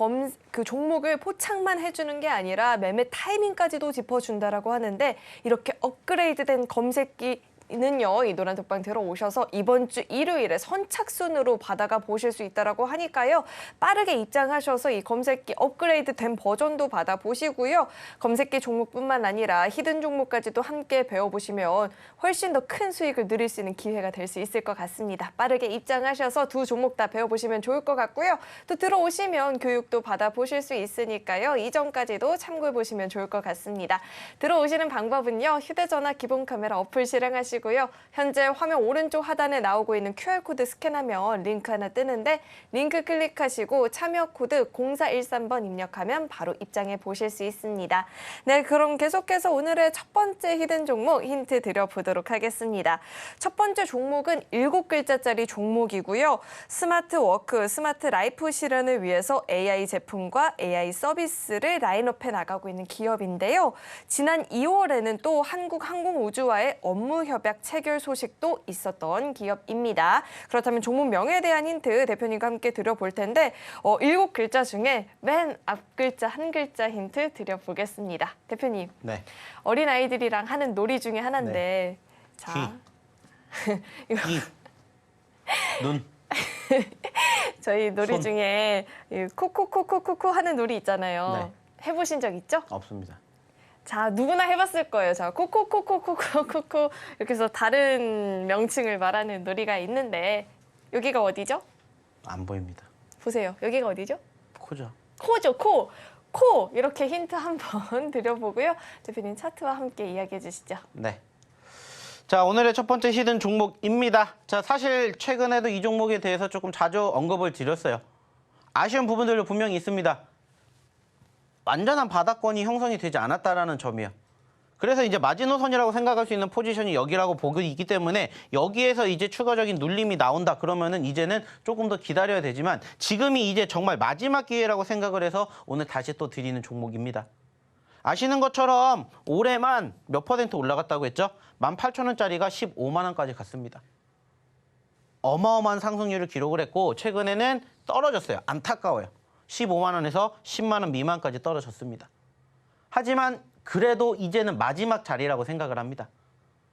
그 종목을 포착만 해주는 게 아니라 매매 타이밍까지도 짚어준다라고 하는데 이렇게 업그레이드된 검색기 는요, 이 노란톡방 들어오셔서 이번 주 일요일에 선착순으로 받아가 보실 수 있다라고 하니까요. 빠르게 입장하셔서 이 검색기 업그레이드 된 버전도 받아보시고요. 검색기 종목뿐만 아니라 히든 종목까지도 함께 배워보시면 훨씬 더 큰 수익을 누릴 수 있는 기회가 될 수 있을 것 같습니다. 빠르게 입장하셔서 두 종목 다 배워보시면 좋을 것 같고요. 또 들어오시면 교육도 받아보실 수 있으니까요. 이전까지도 참고해보시면 좋을 것 같습니다. 들어오시는 방법은요. 휴대전화 기본 카메라 어플 실행하시고 현재 화면 오른쪽 하단에 나오고 있는 QR코드 스캔하면 링크 하나 뜨는데 링크 클릭하시고 참여 코드 0413번 입력하면 바로 입장해 보실 수 있습니다. 네, 그럼 계속해서 오늘의 첫 번째 히든 종목 힌트 드려보도록 하겠습니다. 첫 번째 종목은 7글자짜리 종목이고요. 스마트 워크, 스마트 라이프 실현을 위해서 AI 제품과 AI 서비스를 라인업해 나가고 있는 기업인데요. 지난 2월에는 또 한국항공우주와의 업무 협약 체결 소식도 있었던 기업입니다. 그렇다면 종목 명에 대한 힌트 대표님과 함께 드려볼 텐데 7글자 중에 맨 앞 글자 한 글자 힌트 드려보겠습니다. 대표님, 네. 어린아이들이랑 하는 놀이 중에 하나인데 자, 귀, 눈, 저희 놀이 손. 중에 코코코코코코 하는 놀이 있잖아요. 해보신 적 있죠? 없습니다. 자, 누구나 해봤을 거예요. 자, 코코코코코코코코 이렇게 해서 다른 명칭을 말하는 놀이가 있는데 여기가 어디죠? 안 보입니다. 보세요. 여기가 어디죠? 코죠. 코죠, 코. 코 이렇게 힌트 한번 드려보고요. 대표님 차트와 함께 이야기해 주시죠. 네. 자, 오늘의 첫 번째 히든 종목입니다. 자, 사실 최근에도 이 종목에 대해서 조금 자주 언급을 드렸어요. 아쉬운 부분들도 분명히 있습니다. 완전한 바닥권이 형성이 되지 않았다라는 점이에요. 그래서 이제 마지노선이라고 생각할 수 있는 포지션이 여기라고 보고 있기 때문에 여기에서 이제 추가적인 눌림이 나온다 그러면은 이제는 조금 더 기다려야 되지만 지금이 이제 정말 마지막 기회라고 생각을 해서 오늘 다시 또 드리는 종목입니다. 아시는 것처럼 올해만 몇 퍼센트 올라갔다고 했죠? 18,000원짜리가 15만 원까지 갔습니다. 어마어마한 상승률을 기록을 했고 최근에는 떨어졌어요. 안타까워요. 15만 원에서 10만 원 미만까지 떨어졌습니다. 하지만 그래도 이제는 마지막 자리라고 생각을 합니다.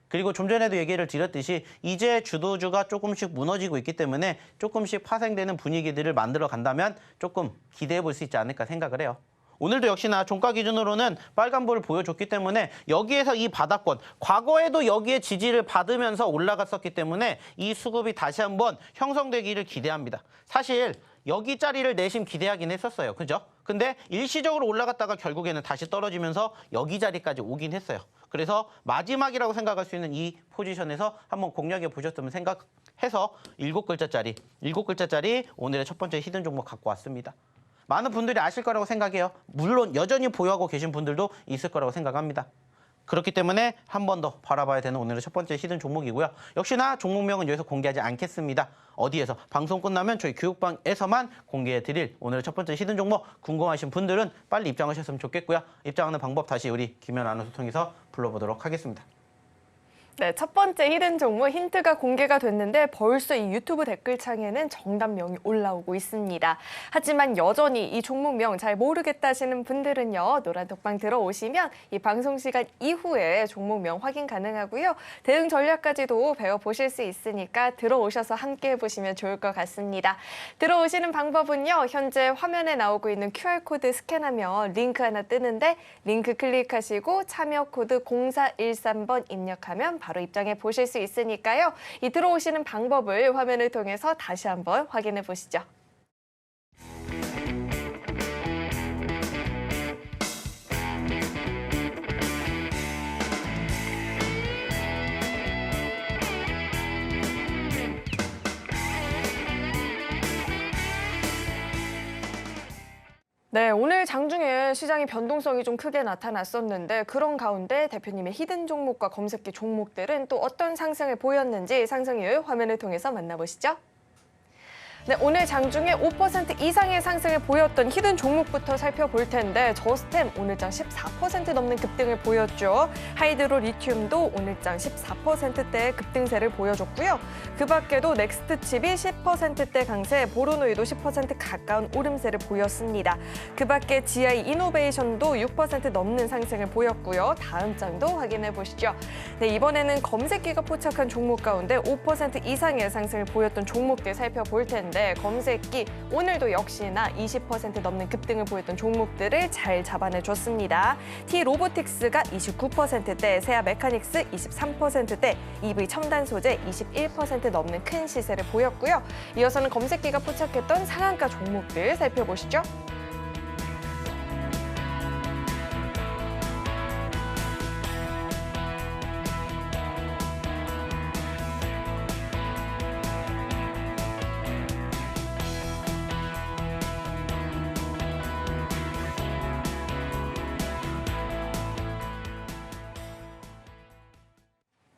그리고 좀 전에도 얘기를 드렸듯이 이제 주도주가 조금씩 무너지고 있기 때문에 조금씩 파생되는 분위기들을 만들어 간다면 조금 기대해 볼 수 있지 않을까 생각을 해요. 오늘도 역시나 종가 기준으로는 빨간불을 보여줬기 때문에 여기에서 이 바닥권, 과거에도 여기에 지지를 받으면서 올라갔었기 때문에 이 수급이 다시 한번 형성되기를 기대합니다. 사실 여기 자리를 내심 기대하긴 했었어요. 그죠? 근데 일시적으로 올라갔다가 결국에는 다시 떨어지면서 여기 자리까지 오긴 했어요. 그래서 마지막이라고 생각할 수 있는 이 포지션에서 한번 공략해 보셨으면 생각해서 7글자짜리 오늘의 첫 번째 히든 종목 갖고 왔습니다. 많은 분들이 아실 거라고 생각해요. 물론 여전히 보유하고 계신 분들도 있을 거라고 생각합니다. 그렇기 때문에 한 번 더 바라봐야 되는 오늘의 첫 번째 히든 종목이고요. 역시나 종목명은 여기서 공개하지 않겠습니다. 어디에서? 방송 끝나면 저희 교육방에서만 공개해드릴 오늘의 첫 번째 히든 종목 궁금하신 분들은 빨리 입장하셨으면 좋겠고요. 입장하는 방법 다시 우리 김연 아나운서 통해서 불러보도록 하겠습니다. 네, 첫 번째 히든 종목 힌트가 공개가 됐는데 벌써 이 유튜브 댓글창에는 정답명이 올라오고 있습니다. 하지만 여전히 이 종목명 잘 모르겠다 하시는 분들은요. 노란톡방 들어오시면 이 방송 시간 이후에 종목명 확인 가능하고요. 대응 전략까지도 배워보실 수 있으니까 들어오셔서 함께 해보시면 좋을 것 같습니다. 들어오시는 방법은요. 현재 화면에 나오고 있는 QR코드 스캔하면 링크 하나 뜨는데 링크 클릭하시고 참여 코드 0413번 입력하면 바로 입장해 보실 수 있으니까요. 이 들어오시는 방법을 화면을 통해서 다시 한번 확인해 보시죠. 네, 오늘 장중에 시장의 변동성이 좀 크게 나타났었는데 그런 가운데 대표님의 히든 종목과 검색기 종목들은 또 어떤 상승을 보였는지 상승률 화면을 통해서 만나보시죠. 네, 오늘 장중에 5% 이상의 상승을 보였던 히든 종목부터 살펴볼 텐데 저스템 오늘장 14% 넘는 급등을 보였죠. 하이드로 리튬도 오늘장 14%대 급등세를 보여줬고요. 그 밖에도 넥스트칩이 10%대 강세, 보로노이도 10% 가까운 오름세를 보였습니다. 그 밖에 GI 이노베이션도 6% 넘는 상승을 보였고요. 다음 장도 확인해 보시죠. 네, 이번에는 검색기가 포착한 종목 가운데 5% 이상의 상승을 보였던 종목들 살펴볼 텐데 검색기 오늘도 역시나 20% 넘는 급등을 보였던 종목들을 잘 잡아내줬습니다. T-로보틱스가 29%대, 세아 메카닉스 23%대, EV 첨단 소재 21% 넘는 큰 시세를 보였고요. 이어서는 검색기가 포착했던 상한가 종목들 살펴보시죠.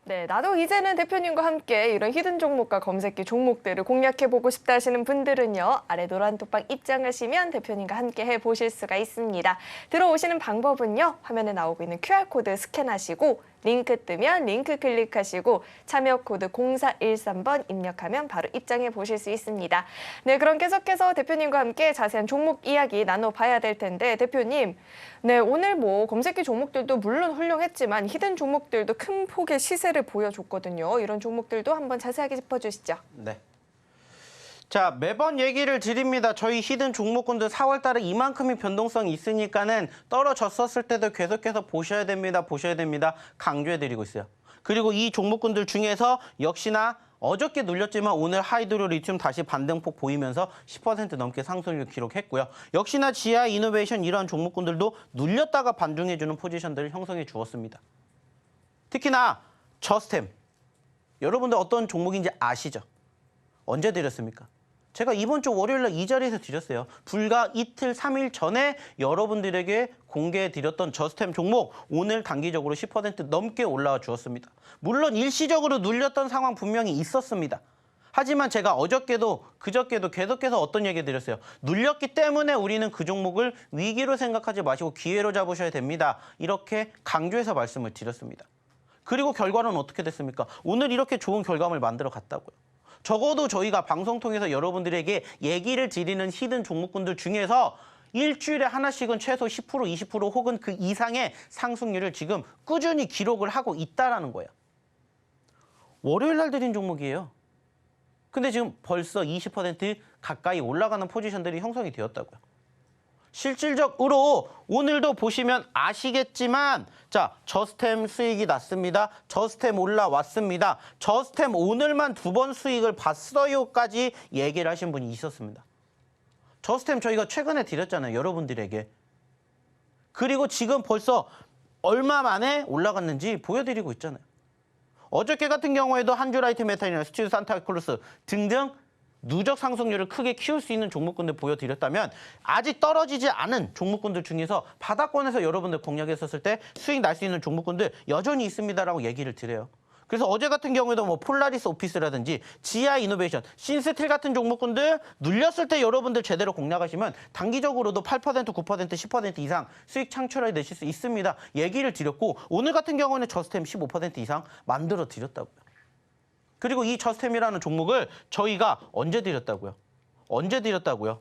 네, 나도 이제는 대표님과 함께 이런 히든 종목과 검색기 종목들을 공략해보고 싶다 하시는 분들은요. 아래 노란 톡방 입장하시면 대표님과 함께 해보실 수가 있습니다. 들어오시는 방법은요. 화면에 나오고 있는 QR코드 스캔하시고 링크 뜨면 링크 클릭하시고 참여 코드 0413번 입력하면 바로 입장해 보실 수 있습니다. 네, 그럼 계속해서 대표님과 함께 자세한 종목 이야기 나눠봐야 될 텐데 대표님, 네, 오늘 뭐 검색기 종목들도 물론 훌륭했지만 히든 종목들도 큰 폭의 시세를 보여줬거든요. 이런 종목들도 한번 자세하게 짚어주시죠. 네. 자, 매번 얘기를 드립니다. 저희 히든 종목군들 4월 달에 이만큼의 변동성이 있으니까는 떨어졌었을 때도 계속해서 보셔야 됩니다. 보셔야 됩니다. 강조해드리고 있어요. 그리고 이 종목군들 중에서 역시나 어저께 눌렸지만 오늘 하이드로 리튬 다시 반등폭 보이면서 10% 넘게 상승률 기록했고요. 역시나 GI 이노베이션 이러한 종목군들도 눌렸다가 반등해주는 포지션들을 형성해 주었습니다. 특히나 저스템. 여러분들 어떤 종목인지 아시죠? 언제 드렸습니까? 제가 이번 주 월요일날 이 자리에서 드렸어요. 불과 이틀, 3일 전에 여러분들에게 공개해드렸던 저스템 종목 오늘 단기적으로 10% 넘게 올라와 주었습니다. 물론 일시적으로 눌렸던 상황 분명히 있었습니다. 하지만 제가 어저께도 그저께도 계속해서 어떤 얘기 드렸어요. 눌렸기 때문에 우리는 그 종목을 위기로 생각하지 마시고 기회로 잡으셔야 됩니다. 이렇게 강조해서 말씀을 드렸습니다. 그리고 결과는 어떻게 됐습니까? 오늘 이렇게 좋은 결과물 만들어 갔다고요. 적어도 저희가 방송 통해서 여러분들에게 얘기를 드리는 히든 종목군들 중에서 일주일에 하나씩은 최소 10%, 20% 혹은 그 이상의 상승률을 지금 꾸준히 기록을 하고 있다는 거예요. 월요일 날 드린 종목이에요. 근데 지금 벌써 20% 가까이 올라가는 포지션들이 형성이 되었다고요. 실질적으로 오늘도 보시면 아시겠지만 자, 저스템 수익이 났습니다. 저스템 올라왔습니다. 저스템 오늘만 2번 수익을 봤어요까지 얘기를 하신 분이 있었습니다. 저스템 저희가 최근에 드렸잖아요. 여러분들에게. 그리고 지금 벌써 얼마 만에 올라갔는지 보여드리고 있잖아요. 어저께 같은 경우에도 한주라이트 메탈이나 스튜디오 산타클로스 등등 누적 상승률을 크게 키울 수 있는 종목군들 보여드렸다면 아직 떨어지지 않은 종목군들 중에서 바닥권에서 여러분들 공략했었을 때 수익 날 수 있는 종목군들 여전히 있습니다라고 얘기를 드려요. 그래서 어제 같은 경우에도 뭐 폴라리스 오피스라든지 GI 이노베이션, 신스틸 같은 종목군들 눌렸을 때 여러분들 제대로 공략하시면 단기적으로도 8%, 9%, 10% 이상 수익 창출해 내실 수 있습니다. 얘기를 드렸고 오늘 같은 경우는 저스템 15% 이상 만들어 드렸다고요. 그리고 이 저스템이라는 종목을 저희가 언제 드렸다고요? 언제 드렸다고요?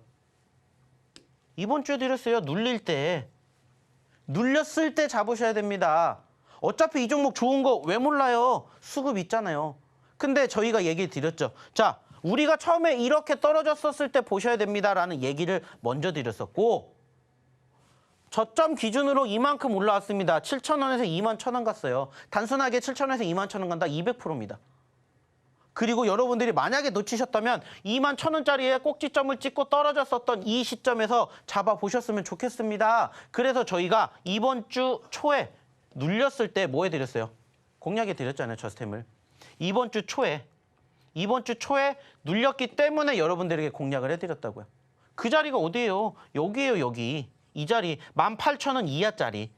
이번 주에 드렸어요. 눌릴 때. 눌렸을 때 잡으셔야 됩니다. 어차피 이 종목 좋은 거 왜 몰라요? 수급 있잖아요. 근데 저희가 얘기 드렸죠. 자, 우리가 처음에 이렇게 떨어졌었을 때 보셔야 됩니다라는 얘기를 먼저 드렸었고 저점 기준으로 이만큼 올라왔습니다. 7,000원에서 21,000원 갔어요. 단순하게 7,000원에서 21,000원 간다 200%입니다. 그리고 여러분들이 만약에 놓치셨다면 21,000원짜리에 꼭지점을 찍고 떨어졌었던 이 시점에서 잡아보셨으면 좋겠습니다. 그래서 저희가 이번 주 초에 눌렸을 때 뭐 해드렸어요? 공략해 드렸잖아요, 저스템을. 이번 주 초에 눌렸기 때문에 여러분들에게 공략을 해드렸다고요. 그 자리가 어디예요? 여기예요, 여기. 이 자리 18,000원 이하짜리.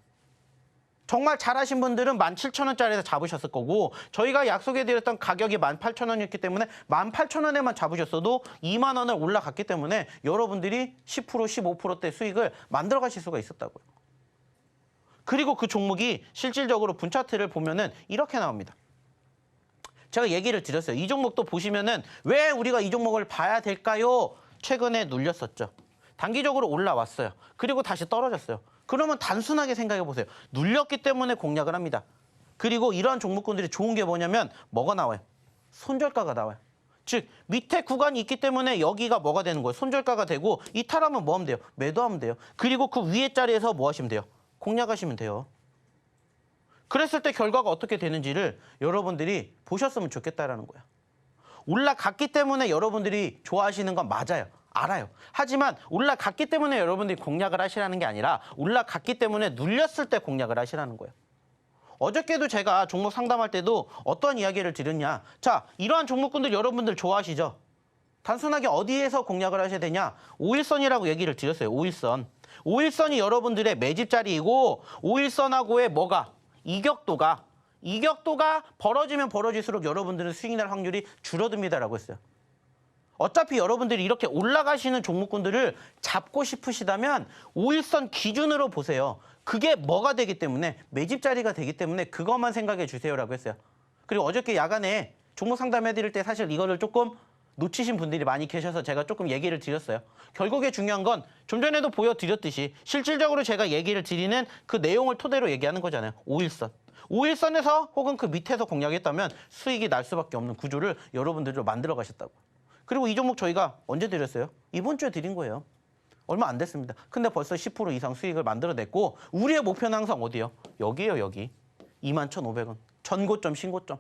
정말 잘하신 분들은 17,000원짜리에서 잡으셨을 거고 저희가 약속해드렸던 가격이 18,000원이었기 때문에 18,000원에만 잡으셨어도 2만 원을 올라갔기 때문에 여러분들이 10%, 15%대 수익을 만들어 가실 수가 있었다고요. 그리고 그 종목이 실질적으로 분차트를 보면은 이렇게 나옵니다. 제가 얘기를 드렸어요. 이 종목도 보시면은 왜 우리가 이 종목을 봐야 될까요? 최근에 눌렸었죠. 단기적으로 올라왔어요. 그리고 다시 떨어졌어요. 그러면 단순하게 생각해 보세요. 눌렸기 때문에 공략을 합니다. 그리고 이러한 종목군들이 좋은 게 뭐냐면 뭐가 나와요? 손절가가 나와요. 즉 밑에 구간이 있기 때문에 여기가 뭐가 되는 거예요? 손절가가 되고 이탈하면 뭐 하면 돼요? 매도하면 돼요. 그리고 그 위에 자리에서 뭐 하시면 돼요? 공략하시면 돼요. 그랬을 때 결과가 어떻게 되는지를 여러분들이 보셨으면 좋겠다라는 거야. 올라갔기 때문에 여러분들이 좋아하시는 건 맞아요. 알아요. 하지만 올라갔기 때문에 여러분들이 공략을 하시라는 게 아니라 올라갔기 때문에 눌렸을 때 공략을 하시라는 거예요. 어저께도 제가 종목 상담할 때도 어떤 이야기를 드렸냐. 자, 이러한 종목군들 여러분들 좋아하시죠? 단순하게 어디에서 공략을 하셔야 되냐. 5일선이라고 얘기를 드렸어요. 5일선. 5일선이 여러분들의 매집자리이고 5일선하고의 뭐가? 이격도가 벌어지면 벌어질수록 여러분들은 수익 날 확률이 줄어듭니다라고 했어요. 어차피 여러분들이 이렇게 올라가시는 종목군들을 잡고 싶으시다면 5일선 기준으로 보세요. 그게 뭐가 되기 때문에 매집 자리가 되기 때문에 그것만 생각해 주세요라고 했어요. 그리고 어저께 야간에 종목 상담해 드릴 때 사실 이거를 조금 놓치신 분들이 많이 계셔서 제가 조금 얘기를 드렸어요. 결국에 중요한 건 좀 전에도 보여드렸듯이 실질적으로 제가 얘기를 드리는 그 내용을 토대로 얘기하는 거잖아요. 5일선. 5일선에서 혹은 그 밑에서 공략했다면 수익이 날 수밖에 없는 구조를 여러분들도 만들어 가셨다고. 그리고 이 종목 저희가 언제 드렸어요? 이번 주에 드린 거예요. 얼마 안 됐습니다. 근데 벌써 10% 이상 수익을 만들어냈고 우리의 목표는 항상 어디예요? 여기예요, 여기. 21,500원. 전고점, 신고점.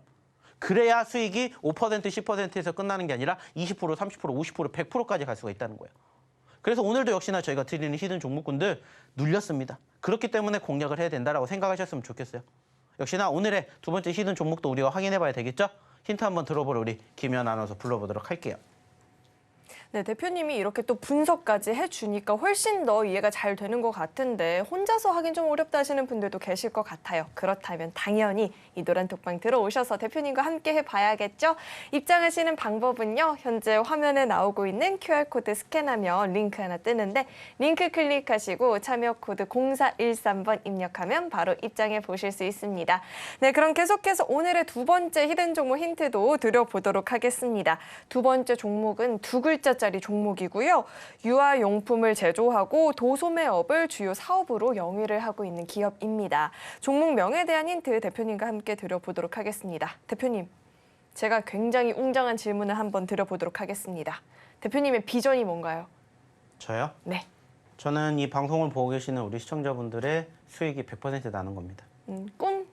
그래야 수익이 5%, 10%에서 끝나는 게 아니라 20%, 30%, 50%, 100%까지 갈 수가 있다는 거예요. 그래서 오늘도 역시나 저희가 드리는 히든 종목군들 눌렸습니다. 그렇기 때문에 공략을 해야 된다라고 생각하셨으면 좋겠어요. 역시나 오늘의 두 번째 히든 종목도 우리가 확인해 봐야 되겠죠? 힌트 한번 들어보러 우리 김연 아나운서 불러보도록 할게요. 네, 대표님이 이렇게 또 분석까지 해주니까 훨씬 더 이해가 잘 되는 것 같은데 혼자서 하긴 좀 어렵다 하시는 분들도 계실 것 같아요. 그렇다면 당연히 이 노란톡방 들어오셔서 대표님과 함께 해봐야겠죠? 입장하시는 방법은요. 현재 화면에 나오고 있는 QR코드 스캔하면 링크 하나 뜨는데 링크 클릭하시고 참여 코드 0413번 입력하면 바로 입장해 보실 수 있습니다. 네, 그럼 계속해서 오늘의 두 번째 히든 종목 힌트도 드려보도록 하겠습니다. 두 번째 종목은 두 글자짜리 종목이고요. 유아용품을 제조하고 도소매업을 주요 사업으로 영위를 하고 있는 기업입니다. 종목명에 대한 힌트 대표님과 함께 드려보도록 하겠습니다. 대표님, 제가 굉장히 웅장한 질문을 한번 드려보도록 하겠습니다. 대표님의 비전이 뭔가요? 저요? 네. 저는 이 방송을 보고 계시는 우리 시청자분들의 수익이 100% 나는 겁니다. 꿈?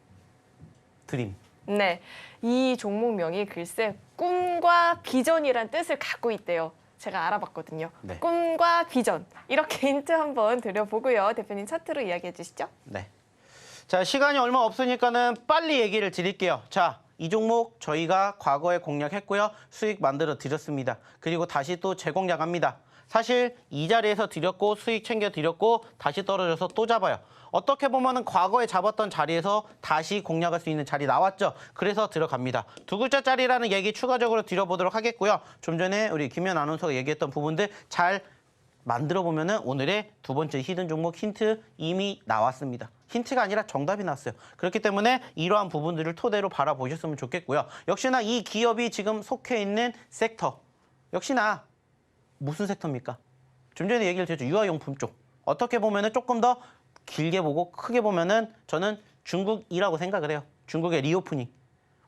드림. 네. 이 종목명이 글쎄 꿈과 비전이란 뜻을 갖고 있대요. 제가 알아봤거든요. 네. 꿈과 비전. 이렇게 힌트 한번 드려보고요. 대표님 차트로 이야기해 주시죠. 네. 자, 시간이 얼마 없으니까는 빨리 얘기를 드릴게요. 자, 이 종목 저희가 과거에 공략했고요. 수익 만들어 드렸습니다. 그리고 다시 또 재공략합니다. 사실 이 자리에서 드렸고 수익 챙겨 드렸고 다시 떨어져서 또 잡아요. 어떻게 보면은 과거에 잡았던 자리에서 다시 공략할 수 있는 자리 나왔죠. 그래서 들어갑니다. 두 글자짜리라는 얘기 추가적으로 드려보도록 하겠고요. 좀 전에 우리 김연 아나운서가 얘기했던 부분들 잘 만들어 보면은 오늘의 두 번째 히든 종목 힌트 이미 나왔습니다. 힌트가 아니라 정답이 나왔어요. 그렇기 때문에 이러한 부분들을 토대로 바라보셨으면 좋겠고요. 역시나 이 기업이 지금 속해 있는 섹터. 역시나 무슨 섹터입니까? 좀 전에 얘기를 드렸죠. 유아용품 쪽. 어떻게 보면은 조금 더 길게 보고 크게 보면은 저는 중국이라고 생각을 해요. 중국의 리오프닝.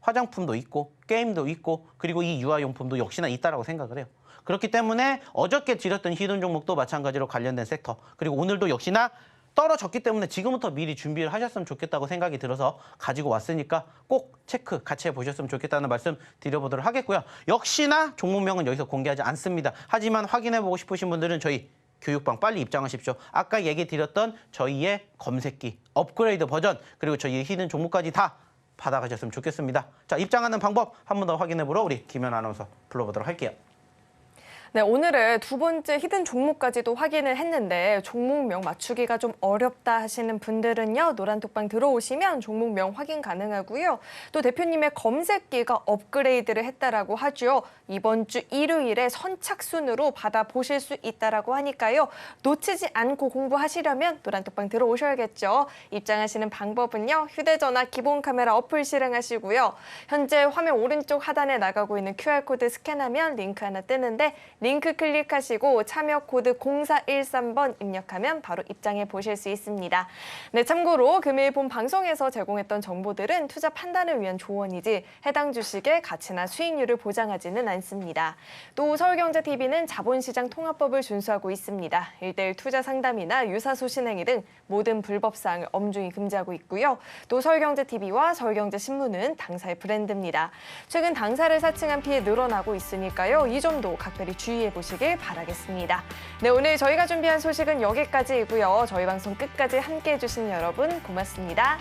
화장품도 있고 게임도 있고 그리고 이 유아용품도 역시나 있다라고 생각을 해요. 그렇기 때문에 어저께 드렸던 히든 종목도 마찬가지로 관련된 섹터. 그리고 오늘도 역시나 떨어졌기 때문에 지금부터 미리 준비를 하셨으면 좋겠다고 생각이 들어서 가지고 왔으니까 꼭 체크 같이 해보셨으면 좋겠다는 말씀 드려보도록 하겠고요. 역시나 종목명은 여기서 공개하지 않습니다. 하지만 확인해보고 싶으신 분들은 저희 교육방 빨리 입장하십시오. 아까 얘기 드렸던 저희의 검색기, 업그레이드 버전, 그리고 저희의 히든 종목까지 다 받아가셨으면 좋겠습니다. 자, 입장하는 방법 한 번 더 확인해보러 우리 김연 아나운서 불러보도록 할게요. 네, 오늘의 두 번째 히든 종목까지도 확인을 했는데 종목명 맞추기가 좀 어렵다 하시는 분들은요. 노란톡방 들어오시면 종목명 확인 가능하고요. 또 대표님의 검색기가 업그레이드를 했다라고 하죠. 이번 주 일요일에 선착순으로 받아보실 수 있다라고 하니까요. 놓치지 않고 공부하시려면 노란톡방 들어오셔야겠죠. 입장하시는 방법은요. 휴대전화 기본 카메라 어플 실행하시고요. 현재 화면 오른쪽 하단에 나가고 있는 QR코드 스캔하면 링크 하나 뜨는데 링크 클릭하시고 참여 코드 0413번 입력하면 바로 입장해 보실 수 있습니다. 네, 참고로 금일 본 방송에서 제공했던 정보들은 투자 판단을 위한 조언이지 해당 주식의 가치나 수익률을 보장하지는 않습니다. 또 서울경제TV는 자본시장 통합법을 준수하고 있습니다. 1:1 투자 상담이나 유사소 신행위 등 모든 불법 사항을 엄중히 금지하고 있고요. 또 서울경제TV와 서울경제신문은 당사의 브랜드입니다. 최근 당사를 사칭한 피해 늘어나고 있으니까요. 이 점도 각별히 주의해 보시길 바라겠습니다. 네, 오늘 저희가 준비한 소식은 여기까지이고요. 저희 방송 끝까지 함께해 주신 여러분 고맙습니다.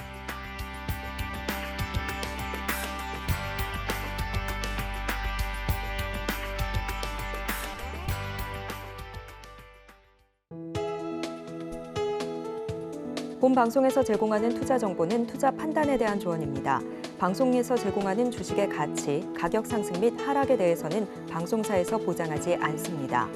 본 방송에서 제공하는 투자 정보는 투자 판단에 대한 조언입니다. 방송에서 제공하는 주식의 가치, 가격 상승 및 하락에 대해서는 방송사에서 보장하지 않습니다.